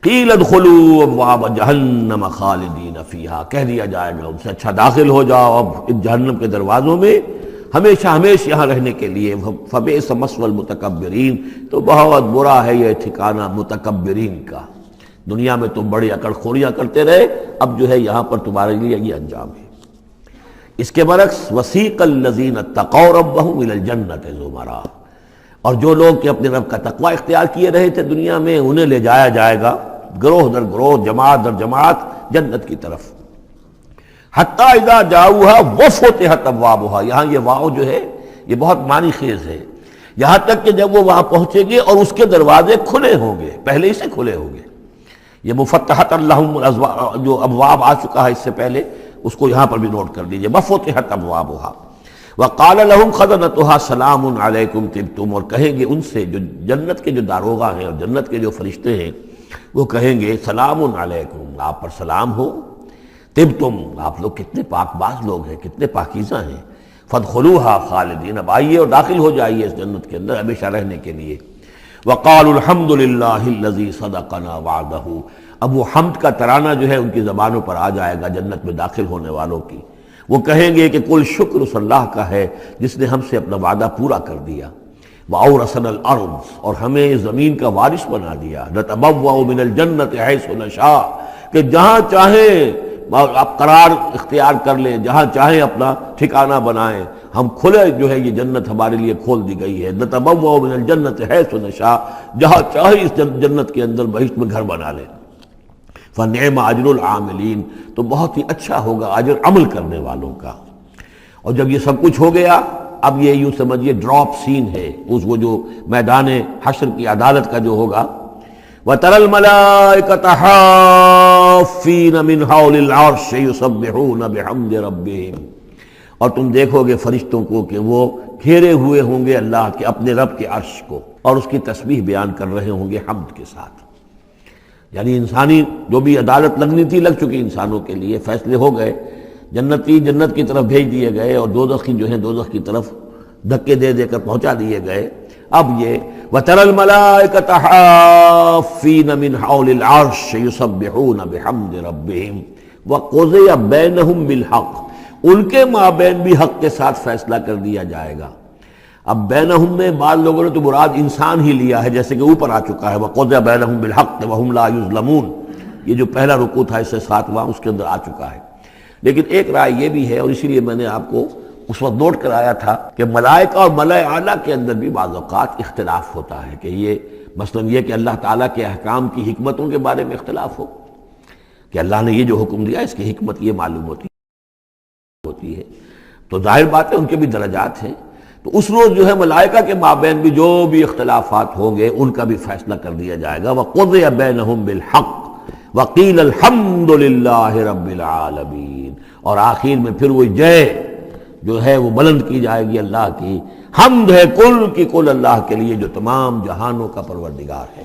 قیل ادخلوا ابواب جہنم خالدین فیہا، کہہ دیا جائے گا ان سے اچھا داخل ہو جاؤ اب ان جہنم کے دروازوں میں ہمیشہ یہاں رہنے کے لیے۔ فبئس مثوى المتکبرین، تو بہت برا ہے یہ ٹھکانہ متکبرین کا، دنیا میں تم بڑی اکڑ خوریاں کرتے رہے، اب جو ہے یہاں پر تمہارے لیے یہ انجام ہے۔ اس کے برعکس وسیق الذین اتقوا ربهم الى الجنة زمرا، اور جو لوگ کہ اپنے رب کا تقوی اختیار کیے رہے تھے دنیا میں، انہیں لے جایا جائے گا گروہ در گروہ، جماعت در جماعت جنت کی طرف۔ حتی اذا جاؤها وفتحت ابوابها، یہاں یہ واو جو ہے یہ بہت معنی خیز ہے، یہاں تک کہ جب وہ وہاں پہنچے گے اور اس کے دروازے کھلے ہوں گے، پہلے ہی سے کھلے ہوں گے۔ یہ مفتحت اللہم جو ابواب آ چکا ہے اس سے پہلے، اس کو یہاں پر بھی نوٹ کر دیجئے، وفتحت ابوابها وقال لهم خزنتها سلام علیکم طبتم، اور کہیں گے ان سے جو جنت کے جو داروغہ ہیں اور جنت کے جو فرشتے ہیں، وہ کہیں گے سلام علیکم، آپ پر سلام ہو، طبتم، آپ لوگ کتنے پاک باز لوگ ہیں، کتنے پاکیزہ ہیں، فادخلوها خالدین، اب آئیے اور داخل ہو جائیے اس جنت کے اندر ہمیشہ رہنے کے لیے۔ وقالوا الحمد للہ الذی صدقنا وعدہ، اب وہ حمد کا ترانہ جو ہے ان کی زبانوں پر آ جائے گا جنت میں داخل ہونے والوں کی۔ وہ کہیں گے کہ کل شکر اس اللہ کا ہے جس نے ہم سے اپنا وعدہ پورا کر دیا، وَأَوْرَثَنَا الْأَرْضَ، اور ہمیں زمین کا وارث بنا دیا، نَتَبَوَّأُ مِنَ الْجَنَّةِ حَيْثُ نَشَاءُ، کہ جہاں چاہیں آپ قرار اختیار کر لیں، جہاں چاہیں اپنا ٹھکانہ بنائیں، ہم کھلے جو ہے یہ جنت ہمارے لیے کھول دی گئی ہے، نَتَبَوَّأُ مِنَ الْجَنَّةِ حَيْثُ نَشَاءُ، جہاں چاہیں اس جنت کے اندر بہشت میں گھر بنا لیں۔ فَنِعْمَ أَجْرُ الْعَامِلِينَ، تو بہت ہی اچھا ہوگا اجر عمل کرنے والوں کا۔ اور جب یہ سب کچھ ہو گیا، اب یہ یوں سمجھیے ڈراپ سین ہے اس وہ جو میدان حشر کی عدالت کا جو ہوگا، وَتَرَى الْمَلَائِكَةَ حَافِّينَ مِنْ حَوْلِ الْعَرْشِ يُسَبِّحُونَ بِحَمْدِ رَبِّهِمْ، اور تم دیکھو گے فرشتوں کو کہ وہ گھیرے ہوئے ہوں گے اللہ کے اپنے رب کے عرش کو، اور اس کی تسبیح بیان کر رہے ہوں گے حمد کے ساتھ۔ یعنی انسانی جو بھی عدالت لگنی تھی لگ چکی، انسانوں کے لیے فیصلے ہو گئے، جنتی جنت کی طرف بھیج دیے گئے اور دوزخی جو ہیں دوزخ کی طرف دھکے دے دے کر پہنچا دیے گئے۔ اب یہ وَتَرَى الْمَلَائِكَةَ حَافِّينَ مِنْ حَوْلِ الْعَرْشِ يُسَبِّحُونَ بِحَمْدِ رَبِّهِمْ وَقُضِيَ بَيْنَهُمْ بِالْحَقِّ، ان کے مابین بھی حق کے ساتھ فیصلہ کر دیا جائے گا۔ اب بینہم میں بعض لوگوں نے تو مراد انسان ہی لیا ہے، جیسے کہ اوپر آ چکا ہے وَقُضِيَ بَيْنَهُمْ بِالْحَقِّ وَهُمْ لَا يُظْلَمُونَ، یہ جو پہلا رکوع تھا اس سے 7واں اس کے اندر آ چکا ہے۔ لیکن ایک رائے یہ بھی ہے، اور اسی لیے میں نے آپ کو اس وقت نوٹ کرایا تھا کہ ملائکہ اور ملائے اعلیٰ کے اندر بھی بعض اوقات اختلاف ہوتا ہے، کہ یہ مثلا یہ کہ اللہ تعالیٰ کے احکام کی حکمتوں کے بارے میں اختلاف ہو، کہ اللہ نے یہ جو حکم دیا اس کی حکمت یہ معلوم ہوتی ہے، تو ظاہر بات ہے ان کے بھی درجات ہیں۔ تو اس روز جو ہے ملائکہ کے مابین بھی جو بھی اختلافات ہوں گے ان کا بھی فیصلہ کر دیا جائے گا۔ وَقُضِيَ بَيْنَهُمْ بِالْحَقِّ وَقِيلَ الْحَمْدُ لِلَّهِ رَبِّ الْعَالَمِينَ، اور آخر میں پھر وہ جے جو ہے وہ بلند کی جائے گی اللہ کی، حمد ہے کل کی کل اللہ کے لیے جو تمام جہانوں کا پروردگار ہے۔